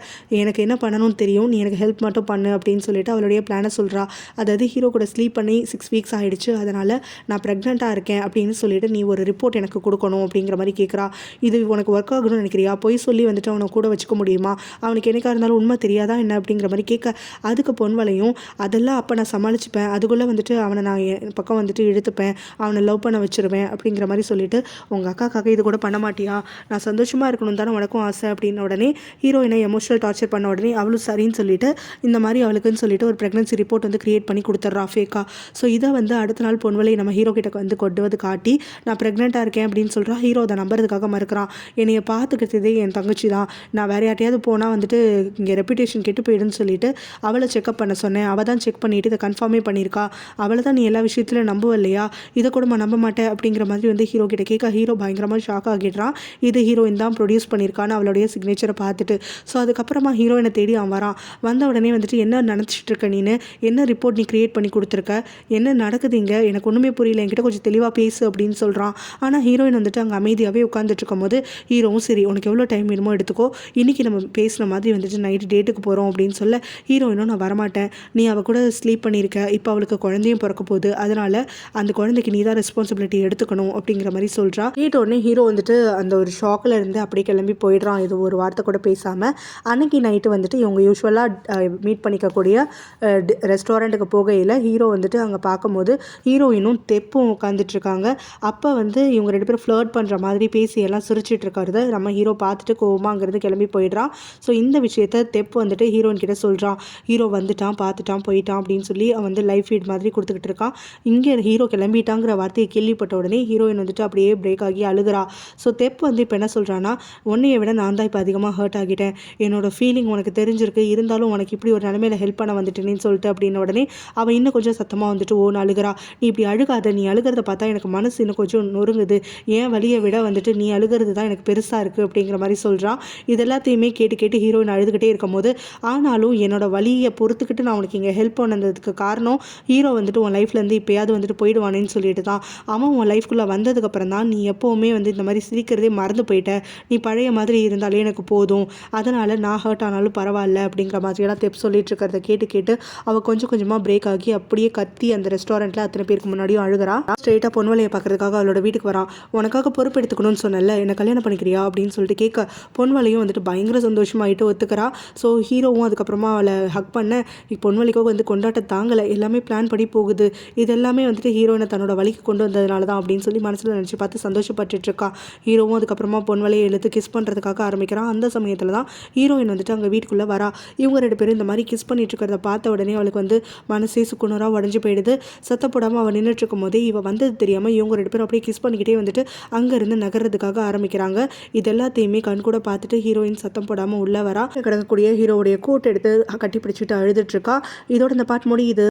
எனக்கு என்ன பண்ணணும்னு தெரியும், நீ எனக்கு ஹெல்ப் மட்டும் பண்ணு அப்படின்னு சொல்லிட்டு அவளுடைய பிளானை சொல்கிறா. அதாவது ஹீரோ கூட ஸ்லீப் பண்ணி 6 வீக்ஸ் ஆகிடுச்சு, அதனால் நான் ப்ரெக்னெண்ட்டாக இருக்கேன் அப்படின்னு சொல்லிட்டு நீ ஒரு ரிப்போர்ட் எனக்கு கொடுக்கணும் அப்படிங்கிற மாதிரி கேட்குறா. இது உனக்கு ஒர்க் ஆகணும்னு நினைக்கிறியா, போய் சொல்லி வந்துட்டு அவனை கூட வச்சுக்க முடியுமா, அவனுக்கு எனக்காக இருந்தாலும் உண்மை தெரியாதா என்ன அப்படிங்கிற மாதிரி கேட்க, அதுக்கு பொன்வலையும் அதெல்லாம் அப்போ நான் சமாளிச்சுப்பேன், அதுக்குள்ளே வந்துட்டு அவனை நான் என் பக்கம் வந்துட்டு இழுத்துப்பேன், அவனை லவ் பண்ண வச்சுருவேன் அப்படிங்கிற மாதிரி சொல்லிட்டு, உங்கள் அக்காக்காக இது கூட பண்ண மாட்டியா, நான் சந்தோஷமாக இருக்கணும் தானே உனக்கும் ஆசை அப்படின்ன உடனே ஹீரோயினை எமோஷனல் டார்ச்சர் பண்ண உடனே அவளும் சரின்னு சொல்லிட்டு இந்த மாதிரி அவளுக்குன்னு சொல்லிட்டு ஒரு ப்ரெக்னன்சி ரிப்போர்ட் வந்து கிரியேட் பண்ணி கொடுத்துட்றா ஃபேக்கா. ஸோ இதை வந்து அடுத்த நாள் பொன்வலை நம்ம ஹீரோ கிட்ட வந்து கொண்டு வந்து காட்டி நான் ப்ரெக்னெண்ட்டாக இருக்கேன் அப்படின்னு சொல்கிறா. ஹீரோ அதை நம்புறதுக்காக மறுக்கிறான். என்னைய பார்த்துக்கிறதே என் தங்கச்சி தான், நான் வேறு யார்ட்டையாவது போனால் வந்துட்டு இங்கே ரெப்புடேஷன் கெட்டு போயிடுன்னு சொல்லிட்டு அவளை செக்அப் பண்ண சொன்னேன், அவள் தான் செக் பண்ணிவிட்டு இதை கன்ஃபார்மே பண்ணியிருக்கா, அவளை தான் நீ எல்லா விஷயத்துலையும் நம்புவ இல்லையா, இதை கூட நான் நம்ப மாட்டேன் அப்படிங்கிற மாதிரி வந்து ஹீரோ கிட்ட கேட்க ஹீரோ பயங்கரமாக ஷாக் ஆகிடுறான். இது ஹீரோயின் தான் ப்ரொடியூஸ் பண்ணியிருக்கான்னு அவளுடைய சிக்னேச்சரை பார்த்துட்டு. ஸோ அதுக்கப்புறமா ஹீரோயினை தேடி அவன் வரான். வந்த உடனே வந்துட்டு என்ன நினச்சிட்டு இருக்க நீனு, என்ன ரிப்போர்ட் நீ க்ரியேட் பண்ணி கொடுத்துருக்க, என்ன நடக்குது இங்கே, எனக்கு ஒன்றுமே புரியல, என்கிட்ட கொஞ்சம் தெளிவாக பேசு அப்படின்னு சொல்கிறான். ஆனால் ஹீரோயின் வந்துட்டு அங்கே அமைதியாகவே உட்காந்துட்டு இருக்கும்போது ஹீரோவும் சரி உனக்கு எவ்வளோ டைம் வேணுமோ எடுத்துக்கோ, இன்றைக்கி நம்ம பேசுன மாதிரி வந்துட்டு நைட்டு டேட்டுக்கு போகிறோம் அப்படின்னு சொல்ல ஹீரோயினும் நான் வரமாட்டேன், நீ அவள் கூட ஸ்லீப் பண்ணியிருக்க, இப்போ அவளுக்கு குழந்தையும் பிறக்க போகுது, அதனால் அந்த குழந்தைக்கு நீ தான் ரெஸ்பான்சிபிலிட்டி எடுத்துக்கணும் அப்படிங்கிற மாதிரி சொல்கிறா. உடனே ஹீரோ வந்துட்டு அந்த ஒரு ஷாக்கில் இருந்து அப்படியே கிளம்பி போயிடுறான். இது ஒரு வார்த்தை கூட பேசாமல். அன்னைக்கு நைட்டு வந்துட்டு இவங்க யூஸ்வலாக மீட் பண்ணிக்கக்கூடிய ரெஸ்டாரண்ட்டுக்கு போகையில் ஹீரோ வந்துட்டு அங்கே பார்க்கும்போது ஹீரோயினும் தெப்பும் உட்காந்துட்ருக்காங்க. அப்போ வந்து இவங்க 2 பேரும் ஃப்ளர்ட் பண்ணுற மாதிரி பேசி எல்லாம் சிரிச்சிட்டு இருக்கிறத நம்ம ஹீரோ பார்த்துட்டு கோவமாங்கிறது கிளம்பி போயிடுறான். ஸோ இந்த விஷயத்த தெப்பு வந்துட்டு ஹீரோயின் கிட்ட சொல்கிறான். ஹீரோ வந்துட்டான், பார்த்துட்டான், போயிட்டான் அப்படின்னு சொல்லி அவன் வந்து லைஃப் ஃபீட் மாதிரி கொடுத்துக்கிட்டு இருக்கான். இங்கே ஹீரோ கிளம்பிட்டாங்கிற வார்த்தையை கேள்விப்பட்ட உடனே ஹீரோயின் வந்துட்டு அப்படியே பிரேக் ஆகி அழுகிறா. ஸோ தெப்பு வந்து இப்போ என்ன சொல்கிறான்னா, உன்னையை விட நான் தான் இப்போ அதிகமாக ஹர்ட் ஆகிட்டேன், என்னோடய ஃபீலிங் உனக்கு தெரிஞ்சிருக்கு, இருந்தாலும் உனக்கு இப்படி ஒரு நிலைமையில ஹெல்ப் பண்ண வந்துட்டேன்னு சொல்லிட்டு அப்படின்ன உடனே அவன் இன்னும் கொஞ்சம் சத்தமாக வந்துட்டு ஓன்னு அழுகிறா. நீ இப்படி அழுகாத, நீ அழுகிறத பார்த்தா எனக்கு மனசு இன்னும் கொஞ்சம் நொறுங்குது, ஏன் வலியை விட வந்துட்டு நீ அழுகிறது தான் எனக்கு பெருசாக இருக்குது அப்படிங்கிற மாதிரி சொல்கிறான். இது எல்லாத்தையுமே கேட்டு கேட்டு ஹீரோயின் அழுதுகிட்டே இருக்கும் போது, ஆனாலும் என்னோட வலியை பொறுத்துக்கிட்டு நான் உனக்கு இங்கே ஹெல்ப் பண்ணதுக்கு காரணம் ஹீரோ வந்துட்டு உன் லைஃப்லேருந்து இப்போயாவது வந்துட்டு போயிடுவானேன்னு சொல்லிட்டு தான். அவன் உன் லைஃப்குள்ளே வந்ததுக்கப்புறம் தான் நீ எப்போவுமே வந்து இந்த மாதிரி சிரிக்கிறதே மறந்து போயிட்ட, நீ பழைய மாதிரி இருந்தாலே எனக்கு போதும், அதனால் நான் ஹர்ட் ஆனாலும் பரவாயில்ல அப்படிங்கிற மாதிரியெல்லாம் தெப் சொல்லிட்டு இருக்கிறத கேட்டு கேட்டு அவள் கொஞ்சம் கொஞ்சமாக பிரேக் ஆகி அப்படியே கத்தி அந்த ரெஸ்டாரண்ட்டில் அத்தனை பேருக்கு முன்னாடியும் அழுகிறா. ஸ்ட்ரெயிட்டாக பொன்வலையை பார்க்கறதுக்காக அவளோட வீட்டுக்கு வரான். உனக்காக பொறுப்பு எடுத்துக்கணும்னு சொன்னல, என்னை கல்யாணம் பண்ணிக்கிறியா அப்படின்னு சொல்லிட்டு கேட்க பொன்வலையும் வந்துட்டு பயங்கர சந்தோஷமாயிட்டு ஒத்துக்கிறா. ஸோ ஹீரோவும் அதுக்கப்புறமா அவளை ஹக் பண்ண பொன்வலிக்கோ வந்து கொண்டாட்ட தாங்கலை, எல்லாமே பிளான் படி போகுது, இதெல்லாமே வந்துட்டு ஹீரோயினை தன்னோட வழிக்கு கொண்டு வந்ததுனால தான் அப்படின்னு சொல்லி மனசில் நினச்சி பார்த்து சந்தோஷப்பட்டுட்டு இருக்கா. ஹீரோவும் அதுக்கப்புறமா பொன்வலையை எழுத்து கிஸ் பண்ணுறதுக்காக ஆரம்பிக்கிறான். அந்த சமயத்தில் தான் ஹீரோயின் வந்துட்டு அங்கே வீட்டுக்குள்ளே வரா. இவங்க 2 பேரும் இந்த மாதிரி கிஸ் பண்ணிட்டு இருக்கிறத பார்த்த உடனே அவளுக்கு வந்து மனசே சுக்குநூறாக உடஞ்சி போயிடுது. சத்தப்படாமல் அவள் நின்றுட்டு இருக்கும் போதே இவள் வந்தது தெரியாமல் இவங்க 2 பேரும் அப்படியே கிஸ் பண்ணிக்கிட்டே வந்துட்டு அங்கேருந்து நகர்றதுக்காக ஆரம்பிக்கிறாங்க. இது எல்லாத்தையுமே கண் கூட பார்த்துட்டு ஹீரோயின் சத்தம் போடாமல் உள்ளே வரா. கிடக்கக்கூடிய ஹீரோவுடைய கோட் எடுத்து கட்டி பிடிச்சிட்டு அழுதுட்டு இருக்கா. இதோட இந்த பாட்டு முடியுது.